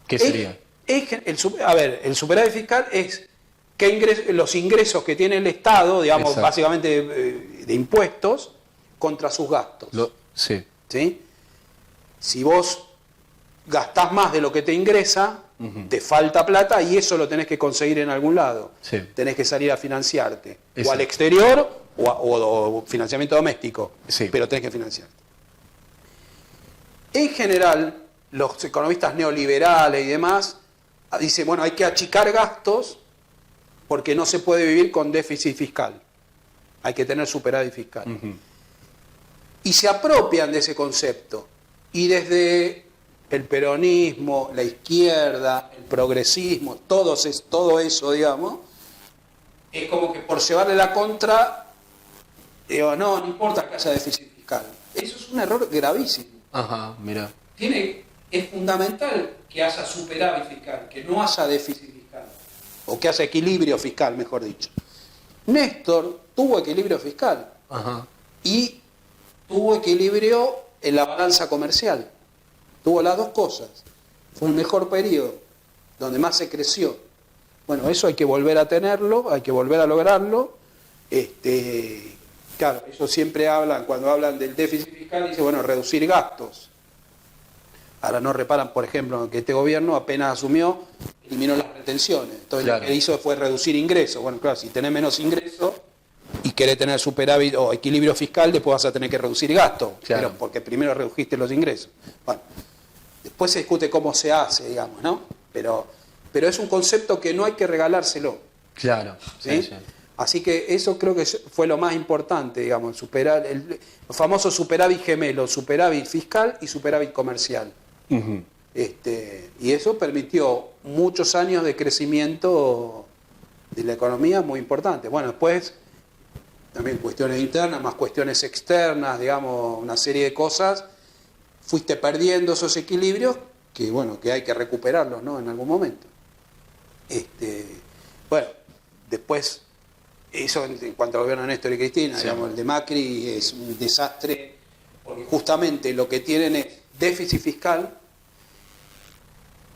¿Qué sería? El superávit fiscal es los ingresos que tiene el Estado, digamos, Exacto. básicamente de impuestos, contra sus gastos. Sí. ¿Sí? Si vos gastás más de lo que te ingresa, te falta plata y eso lo tenés que conseguir en algún lado. Sí. Tenés que salir a financiarte. Exacto. O al exterior o financiamiento doméstico. Sí. Pero tenés que financiarte. En general, los economistas neoliberales y demás dicen, bueno, hay que achicar gastos porque no se puede vivir con déficit fiscal. Hay que tener superávit fiscal. Y se apropian de ese concepto. Y desde el peronismo, la izquierda, el progresismo, todo eso, digamos, es como que por llevarle la contra, digo, no importa que haya déficit fiscal. Eso es un error gravísimo. Ajá, mira. Es fundamental que haya superávit fiscal, que no haya déficit fiscal, o que haya equilibrio fiscal, mejor dicho. Néstor tuvo equilibrio fiscal. Ajá. Y tuvo equilibrio en la balanza comercial. Tuvo las dos cosas. Fue el mejor periodo, donde más se creció. Bueno, eso hay que volver a tenerlo, hay que volver a lograrlo. Claro, ellos siempre hablan, cuando hablan del déficit fiscal, dicen, bueno, reducir gastos. Ahora no reparan, por ejemplo, que este gobierno apenas asumió, eliminó las retenciones. Entonces claro, lo que hizo fue reducir ingresos. Bueno, claro, si tenés menos ingresos y querés tener superávit o equilibrio fiscal, después vas a tener que reducir gastos, claro, pero porque primero redujiste los ingresos. Bueno, después se discute cómo se hace, digamos, ¿no? Pero es un concepto que no hay que regalárselo. Claro. ¿Sí? Sí. Así que eso creo que fue lo más importante, digamos, superar el famoso superávit gemelo, superávit fiscal y superávit comercial. Y eso permitió muchos años de crecimiento de la economía muy importante. Bueno, después también cuestiones internas, más cuestiones externas, digamos, una serie de cosas. Fuiste perdiendo esos equilibrios que, bueno, que hay que recuperarlos, ¿no? En algún momento. Bueno, después, eso en cuanto al gobierno de Néstor y Cristina, sí, digamos, el de Macri es un desastre, porque justamente lo que tienen es déficit fiscal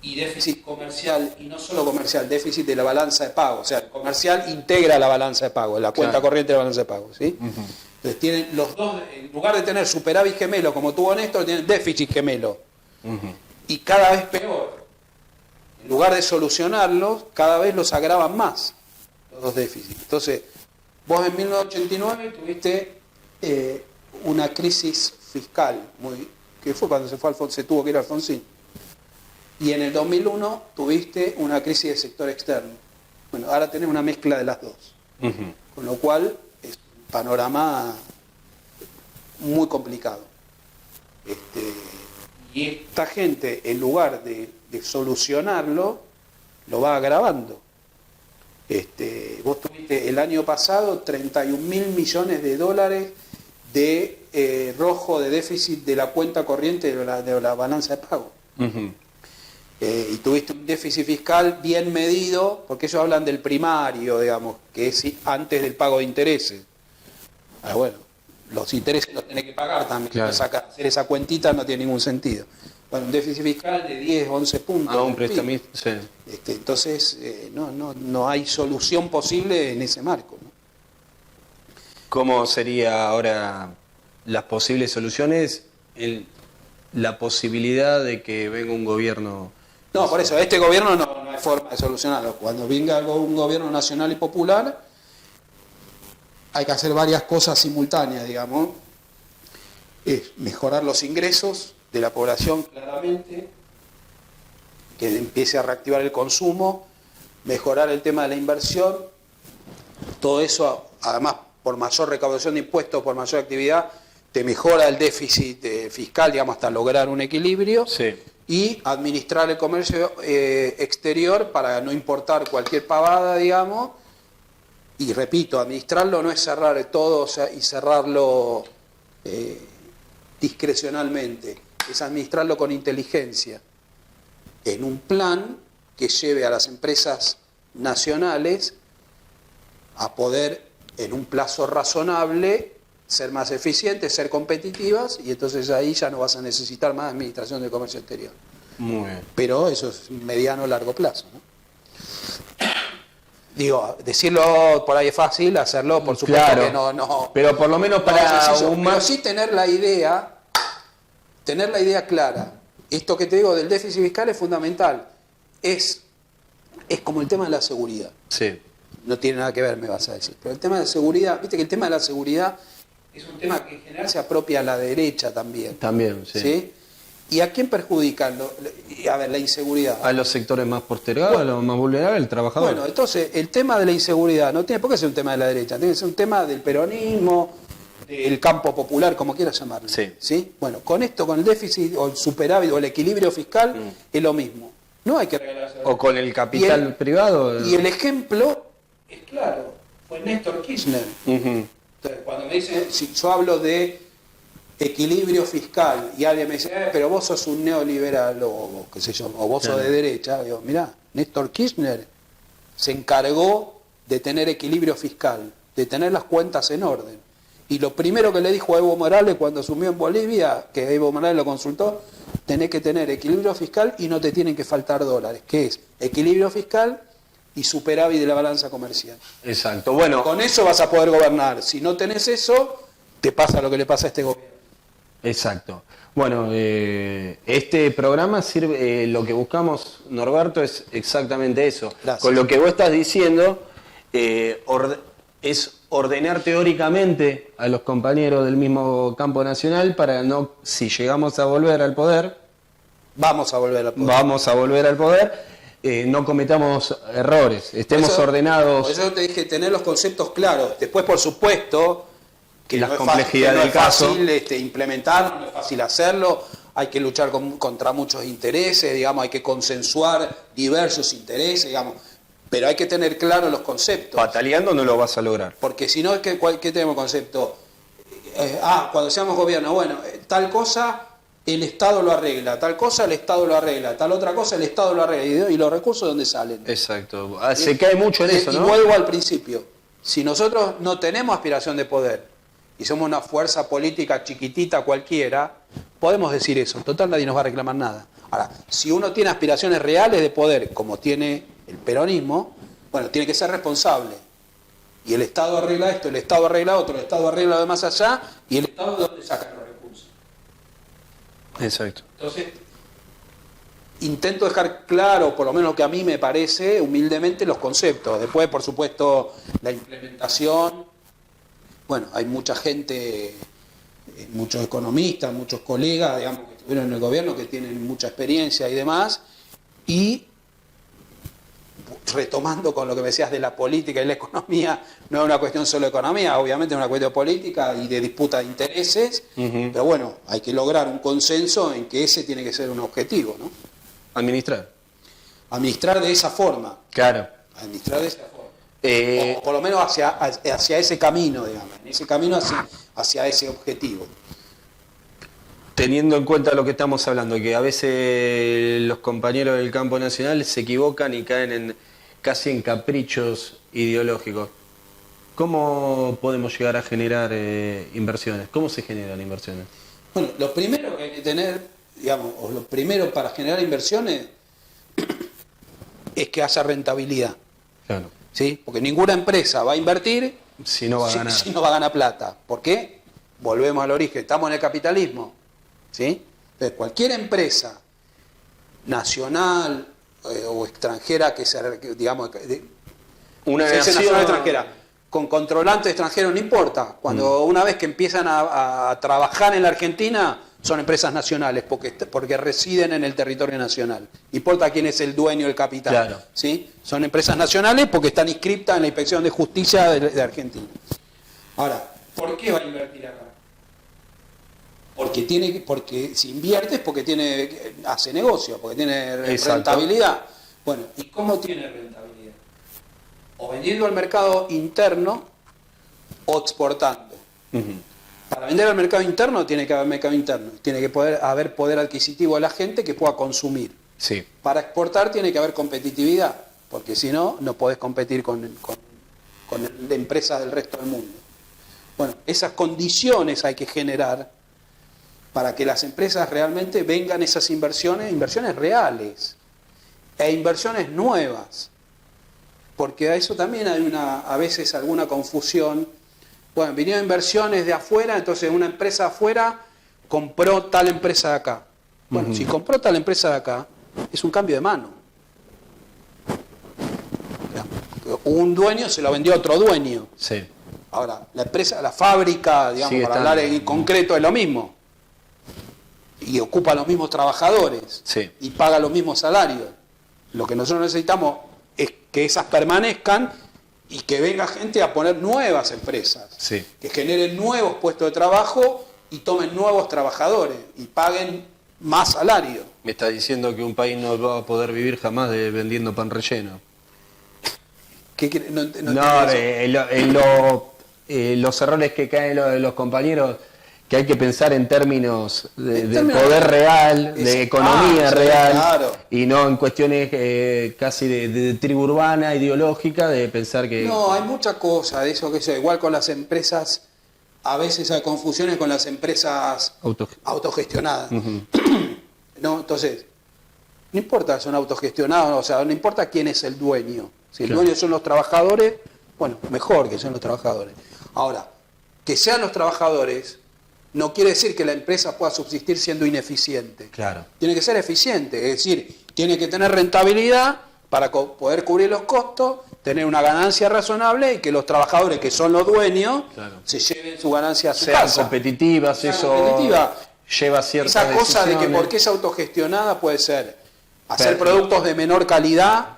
y déficit comercial, y no solo comercial, déficit de la balanza de pago. O sea, el comercial integra la balanza de pago, la cuenta corriente de la balanza de pago, ¿sí? Entonces tienen los dos, en lugar de tener superávit gemelo como tuvo Néstor, tienen déficit gemelo. Y cada vez peor. En lugar de solucionarlos, cada vez los agravan más, los dos déficits. Entonces, vos en 1989 tuviste una crisis fiscal, que fue cuando se tuvo que ir Alfonsín. Y en el 2001 tuviste una crisis del sector externo. Bueno, ahora tenés una mezcla de las dos. Con lo cual es un panorama muy complicado. Y esta gente, en lugar de solucionarlo, lo va agravando. Vos tuviste el año pasado 31.000 millones de dólares de rojo de déficit de la cuenta corriente de la balanza de pago. Y tuviste un déficit fiscal bien medido, porque ellos hablan del primario, digamos, que es antes del pago de intereses. Bueno, los intereses los tenés que pagar también. Claro. Hacer esa cuentita no tiene ningún sentido. Bueno, un déficit fiscal de 10, 11 puntos. A un prestamista, sí. Entonces, no hay solución posible en ese marco, ¿no? ¿Cómo sería ahora las posibles soluciones? La posibilidad de que venga un gobierno... No, por eso, este gobierno no hay forma de solucionarlo. Cuando venga un gobierno nacional y popular, hay que hacer varias cosas simultáneas, digamos. Es mejorar los ingresos de la población, claramente, que empiece a reactivar el consumo, mejorar el tema de la inversión, todo eso, además, por mayor recaudación de impuestos, por mayor actividad, te mejora el déficit fiscal, digamos, hasta lograr un equilibrio, Sí. y administrar el comercio exterior para no importar cualquier pavada, digamos, y repito, administrarlo no es cerrar todo, o sea, y cerrarlo discrecionalmente, es administrarlo con inteligencia, en un plan que lleve a las empresas nacionales a poder, en un plazo razonable, ser más eficientes, ser competitivas, y entonces ahí ya no vas a necesitar más administración del comercio exterior. Muy bien. Pero eso es mediano o largo plazo, ¿no? Digo, decirlo por ahí es fácil, hacerlo por supuesto Claro, que no. pero por lo menos para sencillo, un pero más... sí tener la idea clara. Esto que te digo del déficit fiscal es fundamental. Es como el tema de la seguridad. Sí. No tiene nada que ver, me vas a decir. Pero el tema de la seguridad, viste que el tema de la seguridad es un tema que en general se apropia a la derecha también. También, sí. ¿Sí? ¿Y a quién perjudica? A ver, la inseguridad. A los sectores más postergados, a los más vulnerables, el trabajador. Bueno, entonces, el tema de la inseguridad no tiene por qué ser un tema de la derecha, tiene que ser un tema del peronismo, del campo popular, como quieras llamarlo. Sí. ¿Sí? Bueno, con esto, con el déficit o el superávit o el equilibrio fiscal, es lo mismo. No hay que regalarse. O con el capital privado. Y el ejemplo es claro, fue Néstor Kirchner. Ujú. Entonces, cuando me dicen, si yo hablo de equilibrio fiscal y alguien me dice, pero vos sos un neoliberal o qué sé yo, o vos sos de derecha, digo, mirá, Néstor Kirchner se encargó de tener equilibrio fiscal, de tener las cuentas en orden. Y lo primero que le dijo a Evo Morales cuando asumió en Bolivia, que Evo Morales lo consultó, tenés que tener equilibrio fiscal y no te tienen que faltar dólares, que es equilibrio fiscal y superávit de la balanza comercial. Exacto. Bueno, Con eso vas a poder gobernar. Si no tenés eso, te pasa lo que le pasa a este gobierno. exacto. Bueno, este programa sirve, lo que buscamos, Norberto, es exactamente eso. Gracias. Con lo que vos estás diciendo, es ordenar teóricamente a los compañeros del mismo campo nacional para no, si llegamos a volver al poder, Vamos a volver a poder. No cometamos errores, estemos ordenados. Por eso yo te dije tener los conceptos claros. Después, por supuesto, que La no es complejidad fácil, no del es caso. fácil implementarlo, no es fácil hacerlo. Hay que luchar contra muchos intereses, digamos, hay que consensuar diversos intereses, digamos. Pero hay que tener claros los conceptos. Pataleando no lo vas a lograr. Porque si no, ¿qué tenemos concepto? Cuando seamos gobierno, bueno, tal cosa el Estado lo arregla, tal cosa el Estado lo arregla, tal otra cosa el Estado lo arregla. ¿Y los recursos dónde salen? Exacto. Se cae mucho en eso, Y ¿no? vuelvo al principio. Si nosotros no tenemos aspiración de poder y somos una fuerza política chiquitita cualquiera, podemos decir eso. Total, nadie nos va a reclamar nada. Ahora, si uno tiene aspiraciones reales de poder, como tiene el peronismo, bueno, tiene que ser responsable. Y el Estado arregla esto, el Estado arregla otro, el Estado arregla lo de más allá, y el Estado ¿de dónde saca los recursos? Exacto. Entonces, intento dejar claro, por lo menos lo que a mí me parece, humildemente, los conceptos. Después, por supuesto, la implementación. Bueno, hay mucha gente, muchos economistas, muchos colegas, digamos, que estuvieron en el gobierno, que tienen mucha experiencia y demás. Y retomando con lo que me decías de la política y la economía, no es una cuestión solo de economía, obviamente es una cuestión política y de disputa de intereses, pero bueno, hay que lograr un consenso en que ese tiene que ser un objetivo, ¿no? Administrar. Administrar de esa forma. Claro. Administrar de esa forma. O por lo menos hacia ese camino, digamos, en ese camino hacia ese objetivo. Teniendo en cuenta lo que estamos hablando, que a veces los compañeros del campo nacional se equivocan y caen casi en caprichos ideológicos. ¿Cómo podemos llegar a generar inversiones? ¿Cómo se generan inversiones? Bueno, lo primero que hay que tener, digamos, o lo primero para generar inversiones es que haya rentabilidad. Claro. ¿Sí? Porque ninguna empresa va a invertir Si no va a ganar. si no va a ganar plata. ¿Por qué? Volvemos al origen, estamos en el capitalismo. ¿Sí? Entonces, cualquier empresa nacional o extranjera que se, digamos, Una se dice nación nacional o extranjera, con controlante extranjero no importa. Cuando una vez que empiezan a trabajar en la Argentina, son empresas nacionales porque residen en el territorio nacional. No importa quién es el dueño del capital. Claro. ¿Sí? Son empresas nacionales porque están inscriptas en la Inspección de Justicia de Argentina. Ahora, ¿por qué va a invertir acá? Porque si invierte es porque hace negocio, porque tiene rentabilidad. Bueno, ¿y cómo tiene rentabilidad? O vendiendo al mercado interno o exportando. Para vender al mercado interno tiene que haber mercado interno, tiene que haber poder adquisitivo de la gente que pueda consumir. Sí. Para exportar tiene que haber competitividad, porque si no, no podés competir con empresas del resto del mundo. Bueno, esas condiciones hay que generar para que las empresas realmente vengan esas inversiones reales e inversiones nuevas. Porque a eso también hay a veces alguna confusión. Bueno, vinieron inversiones de afuera, entonces una empresa afuera compró tal empresa de acá. Bueno, si compró tal empresa de acá, es un cambio de mano. Un dueño se lo vendió a otro dueño. Sí. Ahora, la empresa, la fábrica, digamos, Sigue para estando. hablar en concreto, es lo mismo. Y ocupa los mismos trabajadores. Sí. Y paga los mismos salarios. Lo que nosotros necesitamos es que esas permanezcan y que venga gente a poner nuevas empresas. Sí. Que generen nuevos puestos de trabajo y tomen nuevos trabajadores y paguen más salario. Me está diciendo que un país no va a poder vivir jamás vendiendo pan relleno. Los errores que caen los compañeros, que hay que pensar en términos de poder real, de economía real, claro. Y no en cuestiones casi de tribu urbana, ideológica, de pensar que... No, hay muchas cosas de eso, igual con las empresas, a veces hay confusiones con las empresas autogestionadas. No, entonces, no importa si son autogestionadas, o sea, no importa quién es el dueño. Si el dueño son los trabajadores, bueno, mejor que sean los trabajadores. Ahora, que sean los trabajadores no quiere decir que la empresa pueda subsistir siendo ineficiente. Claro. Tiene que ser eficiente, es decir, tiene que tener rentabilidad para poder cubrir los costos, tener una ganancia razonable y que los trabajadores, que son los dueños, se lleven su ganancia a su casa. Sean competitivas, lleva ciertas Esa cosa de que decisiones. porque es autogestionada puede ser hacer productos de menor calidad.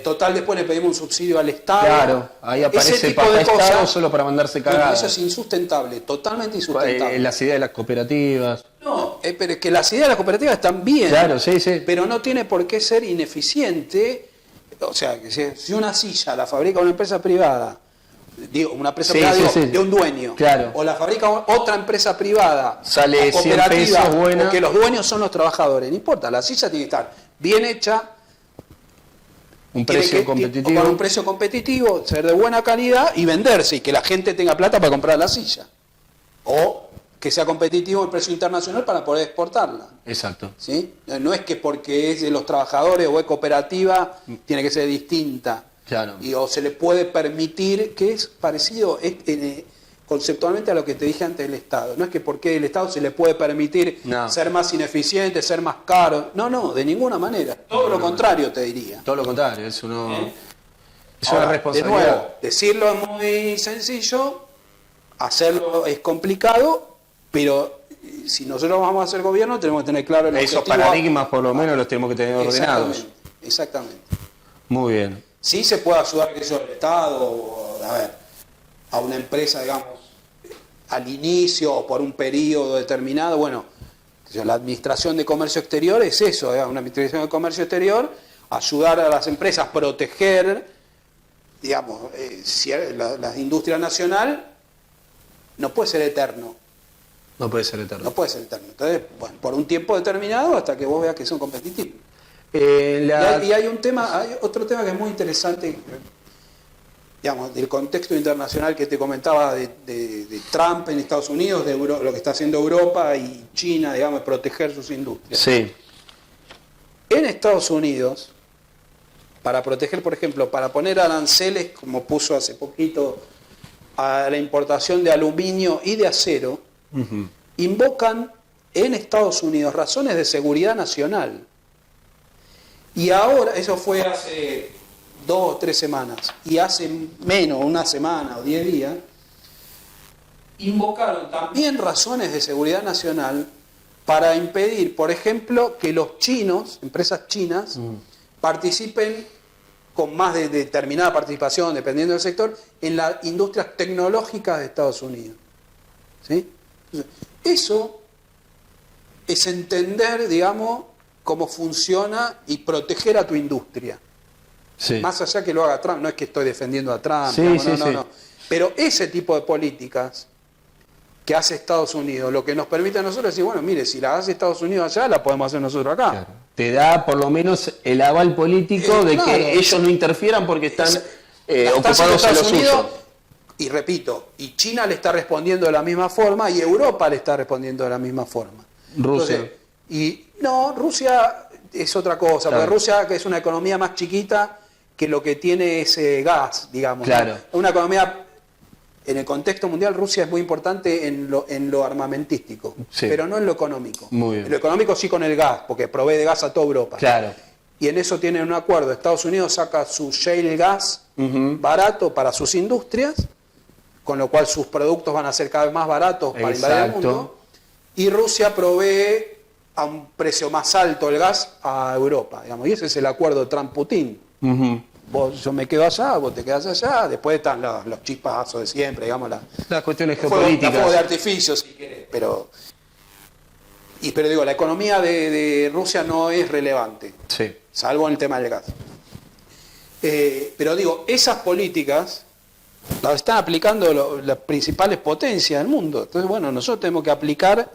Total, después le pedimos un subsidio al Estado. Claro, ahí aparece el papá Estado solo para mandarse cagadas. Bueno, eso es insustentable, totalmente insustentable. Las ideas de las cooperativas. No, pero es que las ideas de las cooperativas están bien. Claro, sí. Pero no tiene por qué ser ineficiente. O sea, que si una silla la fabrica una empresa privada, una empresa privada de un dueño, claro. O la fabrica otra empresa privada, sale 100 pesos buena. Porque los dueños son los trabajadores, no importa, la silla tiene que estar bien hecha, un precio competitivo. Con un precio competitivo, ser de buena calidad y venderse y que la gente tenga plata para comprar la silla. O que sea competitivo el precio internacional para poder exportarla. Exacto. ¿Sí? No es que porque es de los trabajadores o es cooperativa, tiene que ser distinta. Claro. O se le puede permitir, que es parecido conceptualmente a lo que te dije antes del Estado. No es que porque el Estado se le puede permitir ser más ineficiente, ser más caro. No, de ninguna manera. Todo lo contrario te diría. Todo lo contrario, es una responsabilidad. De nuevo, decirlo es muy sencillo, hacerlo es complicado, pero si nosotros vamos a hacer gobierno tenemos que tener claro el esos objetivo. paradigmas por lo menos los tenemos que tener ordenados. Exactamente. Muy bien. Sí se puede ayudar que eso el Estado, a una empresa, digamos, al inicio o por un periodo determinado. Bueno, la Administración de Comercio Exterior es eso, una Administración de Comercio Exterior, ayudar a las empresas a proteger, digamos, la industria nacional no puede ser eterno. No puede ser eterno. No puede ser eterno. Entonces, bueno, por un tiempo determinado hasta que vos veas que son competitivos. Y hay otro tema que es muy interesante, digamos, del contexto internacional que te comentaba de Trump en Estados Unidos, lo que está haciendo Europa y China, digamos, proteger sus industrias. Sí. En Estados Unidos, para proteger, por ejemplo, para poner aranceles, como puso hace poquito, a la importación de aluminio y de acero, invocan en Estados Unidos razones de seguridad nacional. Y ahora, eso fue hace 2 o 3 semanas, y hace menos, 1 semana o 10 días, invocaron también razones de seguridad nacional para impedir, por ejemplo, que los chinos, empresas chinas, participen con más de determinada participación, dependiendo del sector, en las industrias tecnológicas de Estados Unidos. ¿Sí? Entonces, eso es entender, digamos, cómo funciona y proteger a tu industria. Sí. Más allá que lo haga Trump, no es que estoy defendiendo a Trump, Sí, digamos, sí, sí. no. Pero ese tipo de políticas que hace Estados Unidos, lo que nos permite a nosotros decir, bueno, mire, si la hace Estados Unidos allá, la podemos hacer nosotros acá. Claro. Te da por lo menos el aval político de claro, que ellos no interfieran porque están la está ocupados haciendo en lo Estados Unidos, suyo. y repito, y China le está respondiendo de la misma forma y Europa le está respondiendo de la misma forma. Rusia. Entonces, y no, Rusia es otra cosa, Claro. porque Rusia, que es una economía más chiquita, que lo que tiene es gas, digamos. Claro. ¿No? Una economía, en el contexto mundial, Rusia es muy importante en lo armamentístico, Sí. pero no en lo económico. Muy bien. En lo económico sí con el gas, porque provee de gas a toda Europa. Claro. Y en eso tienen un acuerdo. Estados Unidos saca su shale gas barato para sus industrias, con lo cual sus productos van a ser cada vez más baratos para invadir el Exacto. mundo. Y Rusia provee a un precio más alto el gas a Europa, digamos. Y ese es el acuerdo Trump-Putin. Yo me quedo allá, vos te quedás allá, después están los chispazos de siempre, digamos, Las cuestiones fuego geopolíticas. de artificio, si querés, pero digo, la economía de Rusia no es relevante, Sí. salvo en el tema del gas. Pero digo, esas políticas las están aplicando las principales potencias del mundo. Entonces, bueno, nosotros tenemos que aplicar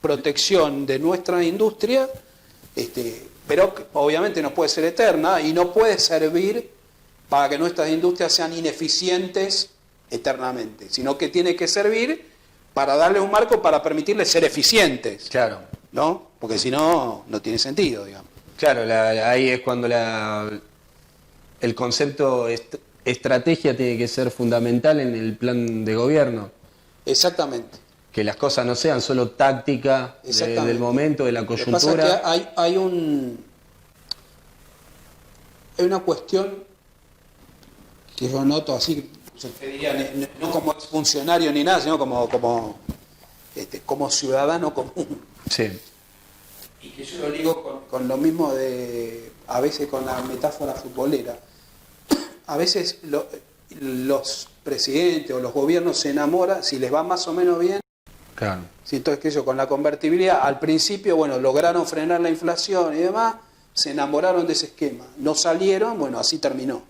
protección de nuestra industria, pero obviamente no puede ser eterna y no puede servir para que nuestras industrias sean ineficientes eternamente, sino que tiene que servir para darle un marco para permitirles ser eficientes, Claro. ¿no? Porque si no, no tiene sentido, digamos. Claro, ahí es cuando el concepto estrategia tiene que ser fundamental en el plan de gobierno. Exactamente. Que las cosas no sean solo táctica Exactamente. del momento, de la Lo que coyuntura. pasa es que hay una cuestión que yo noto así, te diría, no como exfuncionario ni nada, sino como ciudadano común. Sí. Y que yo lo ligo con lo mismo a veces con la metáfora futbolera. A veces los presidentes o los gobiernos se enamoran, si les va más o menos bien. Claro. Sí, entonces, con la convertibilidad, al principio, bueno, lograron frenar la inflación y demás, se enamoraron de ese esquema. No salieron, bueno, así terminó.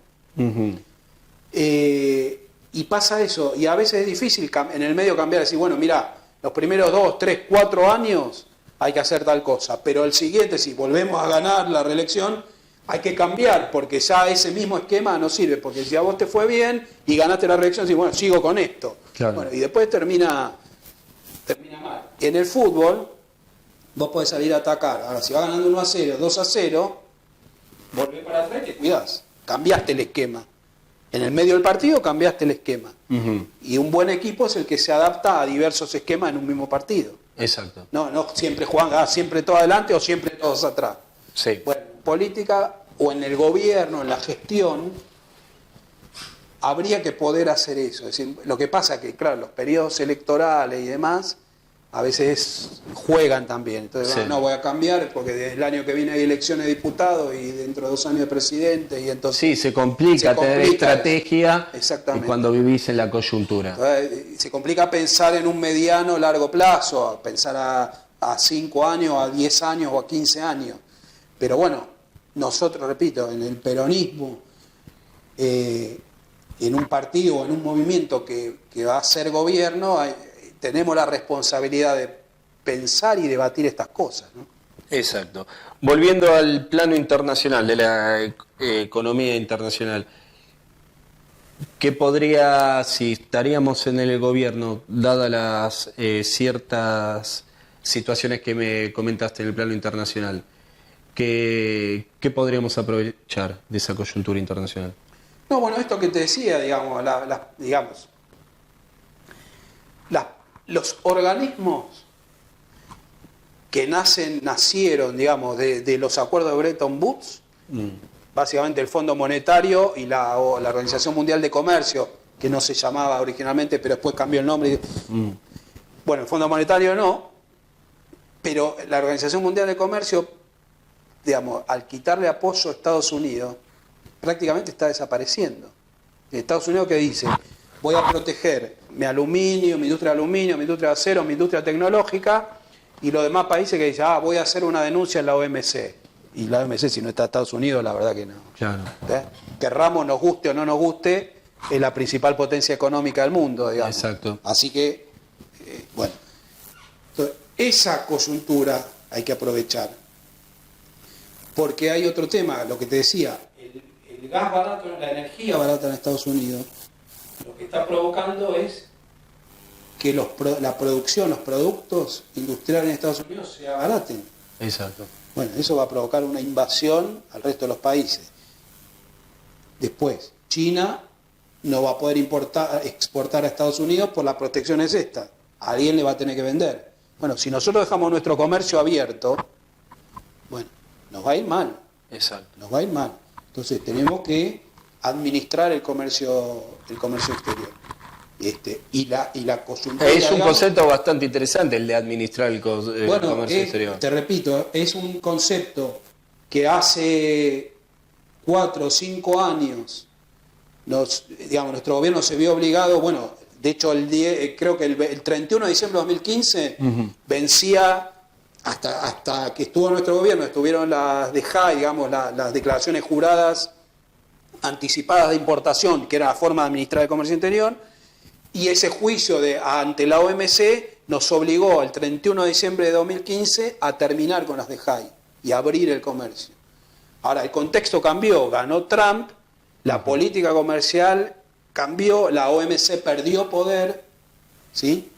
Y pasa eso, y a veces es difícil en el medio cambiar, decir, bueno, mira, los primeros 2, 3, 4 años hay que hacer tal cosa, pero el siguiente, si volvemos a ganar la reelección, hay que cambiar, porque ya ese mismo esquema no sirve, porque si a vos te fue bien y ganaste la reelección, decís, bueno, sigo con esto. Claro. Bueno, y después termina mal. En el fútbol, vos podés salir a atacar. Ahora, si va ganando 1-0, 2-0, volvés para atrás y te cuidás. Cambiaste el esquema. En el medio del partido cambiaste el esquema. Y un buen equipo es el que se adapta a diversos esquemas en un mismo partido. Exacto. No siempre juegan siempre todo adelante o siempre todos atrás. Sí. Bueno, en política o en el gobierno, en la gestión, habría que poder hacer eso. Es decir, lo que pasa es que, claro, los periodos electorales y demás a veces juegan también. Entonces, Sí. no voy a cambiar porque desde el año que viene hay elecciones de diputados y dentro de 2 años de presidente. Y entonces Sí, se complica tener estrategia Exactamente. cuando vivís en la coyuntura. Entonces, se complica pensar en un mediano largo plazo, a pensar a 5 años, a 10 años o a 15 años. Pero bueno, nosotros, repito, en el peronismo, en un partido o en un movimiento que va a ser gobierno, tenemos la responsabilidad de pensar y debatir estas cosas, ¿no? Exacto. Volviendo al plano internacional, de la economía internacional, ¿Qué podría, si estaríamos en el gobierno, dadas las ciertas situaciones que me comentaste en el plano internacional, qué podríamos aprovechar de esa coyuntura internacional? No, bueno, esto que te decía, digamos, los organismos que nacieron, digamos, de los acuerdos de Bretton Woods, básicamente el Fondo Monetario y la Organización Mundial de Comercio, que no se llamaba originalmente, pero después cambió el nombre. Bueno, el Fondo Monetario no, pero la Organización Mundial de Comercio, digamos, al quitarle apoyo a Estados Unidos, prácticamente está desapareciendo. Estados Unidos, ¿qué dice? Voy a proteger mi aluminio, mi industria de aluminio, mi industria de acero, mi industria tecnológica, y los demás países que dicen, voy a hacer una denuncia en la OMC. Y la OMC, si no está Estados Unidos, la verdad que no. Claro. Querramos, nos guste o no nos guste, es la principal potencia económica del mundo, digamos. Exacto. Así que, bueno. Entonces, esa coyuntura hay que aprovechar. Porque hay otro tema, lo que te decía, el gas barato, la energía barata en Estados Unidos, lo que está provocando es que la producción, los productos industriales en Estados Unidos se abaraten. Exacto. Bueno, eso va a provocar una invasión al resto de los países. Después, China no va a poder exportar a Estados Unidos por las protecciones estas. Alguien le va a tener que vender. Bueno, si nosotros dejamos nuestro comercio abierto, bueno, nos va a ir mal. Exacto. Nos va a ir mal. Entonces tenemos que administrar el comercio exterior. Y la coyuntura. Es un concepto bastante interesante el de administrar el comercio exterior. Te repito, es un concepto que hace 4 o 5 años nuestro gobierno se vio obligado, bueno, de hecho creo que el 31 de diciembre de 2015 vencía, hasta que estuvo nuestro gobierno, estuvieron las DEJA, digamos, las declaraciones juradas anticipadas de importación, que era la forma de administrar el comercio interior. Y ese juicio ante la OMC nos obligó el 31 de diciembre de 2015 a terminar con las DEJAI y abrir el comercio. Ahora, el contexto cambió, ganó Trump, la política comercial cambió, la OMC perdió poder, ¿sí?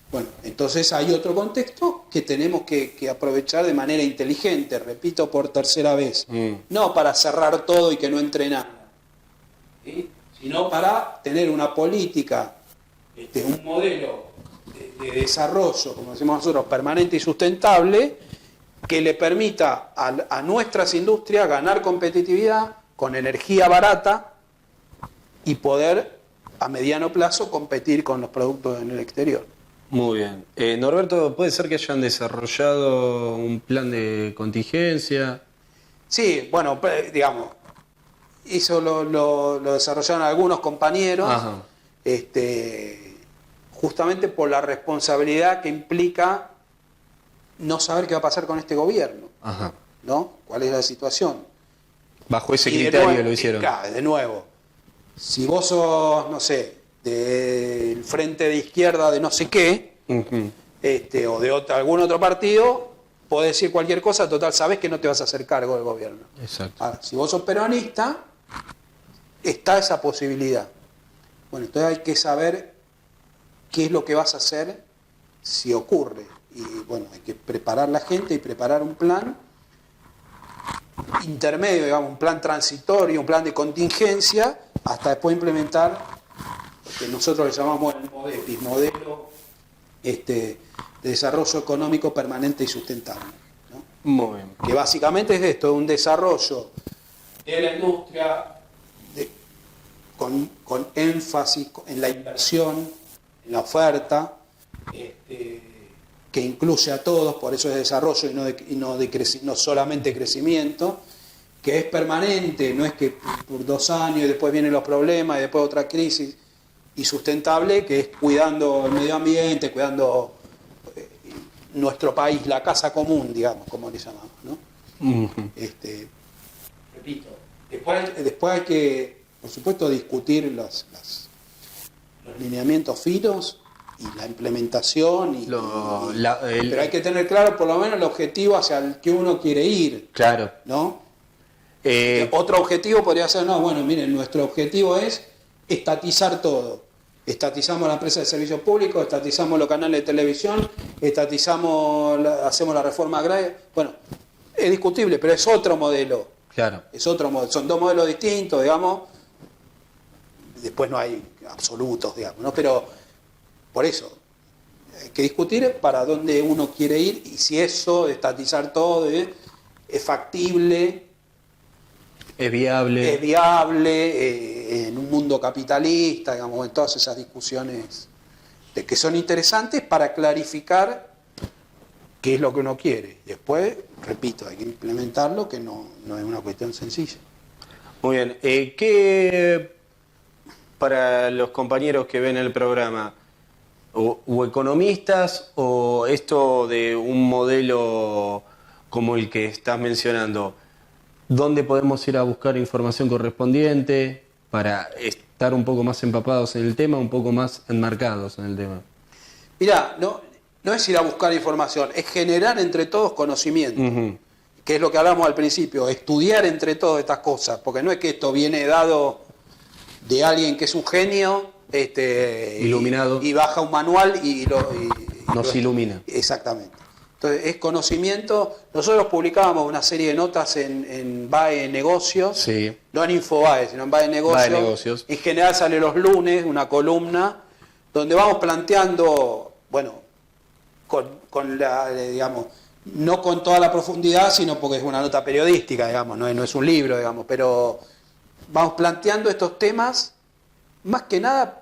Bueno, entonces hay otro contexto que tenemos que aprovechar de manera inteligente, repito por tercera vez, no para cerrar todo y que no entre nada, ¿sí? Sino para tener una política, un modelo de desarrollo, como decimos nosotros, permanente y sustentable, que le permita a nuestras industrias ganar competitividad con energía barata y poder a mediano plazo competir con los productos en el exterior. Muy bien. Norberto, ¿puede ser que hayan desarrollado un plan de contingencia? Sí, bueno, digamos, eso lo desarrollaron algunos compañeros. Ajá. Justamente por la responsabilidad que implica no saber qué va a pasar con este gobierno. Ajá. ¿No? ¿Cuál es la situación? Bajo ese criterio lo hicieron. De nuevo, si vos sos, no sé, del frente de izquierda de no sé qué, o de algún otro partido, podés decir cualquier cosa, total, sabés que no te vas a hacer cargo del gobierno. Exacto. Ahora, si vos sos peronista, está esa posibilidad. Bueno, entonces hay que saber qué es lo que vas a hacer si ocurre. Y bueno, hay que preparar la gente y preparar un plan intermedio, digamos, un plan transitorio, un plan de contingencia, hasta después implementar lo que nosotros le llamamos el MODEPI, modelo de desarrollo económico permanente y sustentable, ¿no? Muy bien. Que básicamente es esto, un desarrollo de la industria con énfasis en la inversión, en la oferta, que incluye a todos, por eso es desarrollo y no solamente crecimiento, que es permanente, no es que por 2 años y después vienen los problemas y después otra crisis, y sustentable, que es cuidando el medio ambiente, cuidando nuestro país, la casa común, digamos, como le llamamos, ¿no? Repito, después hay que, por supuesto, discutir los lineamientos finos y la implementación, pero hay que tener claro por lo menos el objetivo hacia el que uno quiere ir. Claro. ¿No? Otro objetivo podría ser, no, bueno, miren, nuestro objetivo es estatizar todo. Estatizamos la empresa de servicios públicos, estatizamos los canales de televisión, hacemos la reforma agraria. Bueno, es discutible, pero es otro modelo. Claro. Es otro modelo. Son dos modelos distintos, digamos. Después no hay absolutos, digamos, ¿no? Pero por eso hay que discutir para dónde uno quiere ir y si eso, de estatizar todo, es factible. Es viable. Es viable en un mundo capitalista, digamos, en todas esas discusiones de que son interesantes para clarificar qué es lo que uno quiere. Después, repito, hay que implementarlo, que no es una cuestión sencilla. Muy bien. ¿Qué para los compañeros que ven el programa, o economistas, o esto de un modelo como el que estás mencionando, dónde podemos ir a buscar información correspondiente para estar un poco más empapados en el tema, un poco más enmarcados en el tema? Mirá, no es ir a buscar información, es generar entre todos conocimiento, que es lo que hablamos al principio, estudiar entre todos estas cosas, porque no es que esto viene dado de alguien que es un genio, iluminado, y baja un manual nos ilumina. Exactamente. Entonces, es conocimiento. Nosotros publicábamos una serie de notas en BAE Negocios, sí. No en Infobae, sino en BAE Negocios. BAE Negocios. En general sale los lunes una columna donde vamos planteando, bueno, con la, digamos, no con toda la profundidad, sino porque es una nota periodística, digamos, no es un libro, digamos, pero vamos planteando estos temas, más que nada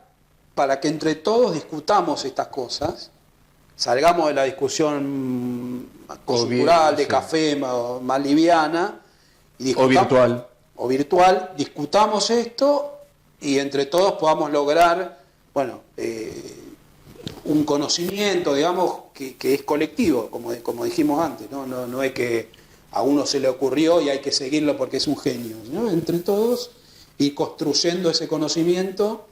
para que entre todos discutamos estas cosas, salgamos de la discusión cultural, de café, más liviana, y o virtual, discutamos esto y entre todos podamos lograr, bueno, un conocimiento, digamos, que es colectivo, como dijimos antes, no es que a uno se le ocurrió y hay que seguirlo porque es un genio, ¿no? Entre todos ir construyendo ese conocimiento,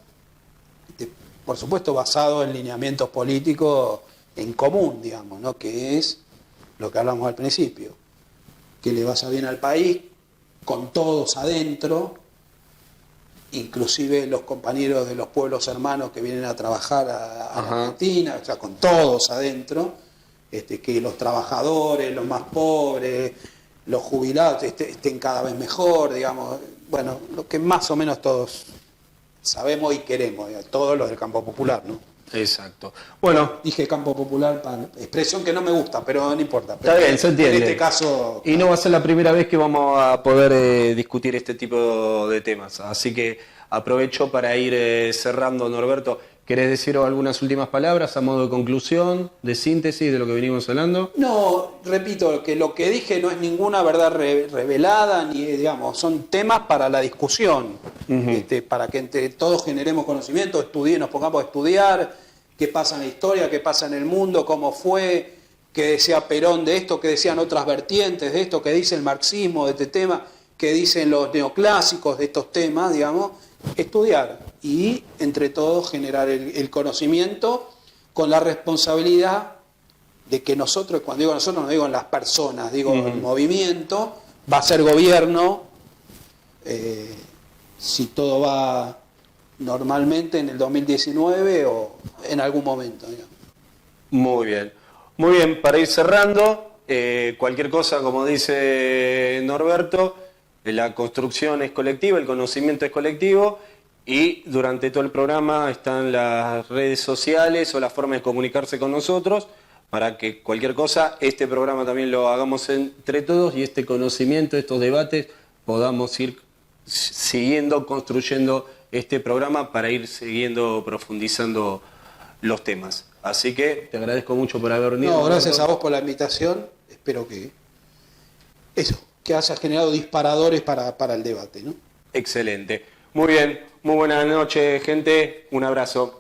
por supuesto basado en lineamientos políticos en común, digamos, ¿no? Que es lo que hablamos al principio, que le vaya bien al país, con todos adentro, inclusive los compañeros de los pueblos hermanos que vienen a trabajar a la Argentina, o sea, con todos adentro, que los trabajadores, los más pobres, los jubilados estén cada vez mejor, digamos, bueno, lo que más o menos todos sabemos y queremos, digamos, todos los del campo popular, ¿no? Exacto. Bueno, dije campo popular, expresión que no me gusta, pero no importa. Está bien, se entiende. En este caso... Y no va a ser la primera vez que vamos a poder discutir este tipo de temas. Así que aprovecho para ir cerrando, Norberto. ¿Querés decir algunas últimas palabras a modo de conclusión, de síntesis de lo que venimos hablando? No, repito, que lo que dije no es ninguna verdad revelada, ni digamos, son temas para la discusión, para que entre todos generemos conocimiento, nos pongamos a estudiar qué pasa en la historia, qué pasa en el mundo, cómo fue, qué decía Perón de esto, qué decían otras vertientes de esto, qué dice el marxismo de este tema, qué dicen los neoclásicos de estos temas, digamos, estudiar y entre todos generar el conocimiento con la responsabilidad de que nosotros, cuando digo nosotros no digo en las personas, digo el movimiento, va a ser gobierno, si todo va normalmente en el 2019 o en algún momento, digamos. Muy bien, para ir cerrando, cualquier cosa, como dice Norberto, la construcción es colectiva, el conocimiento es colectivo, y durante todo el programa están las redes sociales o la forma de comunicarse con nosotros para que cualquier cosa, este programa también lo hagamos entre todos y este conocimiento, estos debates, podamos ir siguiendo, construyendo este programa para ir siguiendo, profundizando los temas. Así que te agradezco mucho por haber venido. No, gracias a vos por la invitación, espero que haya generado disparadores para el debate, ¿no? Excelente. Muy bien, muy buenas noches, gente. Un abrazo.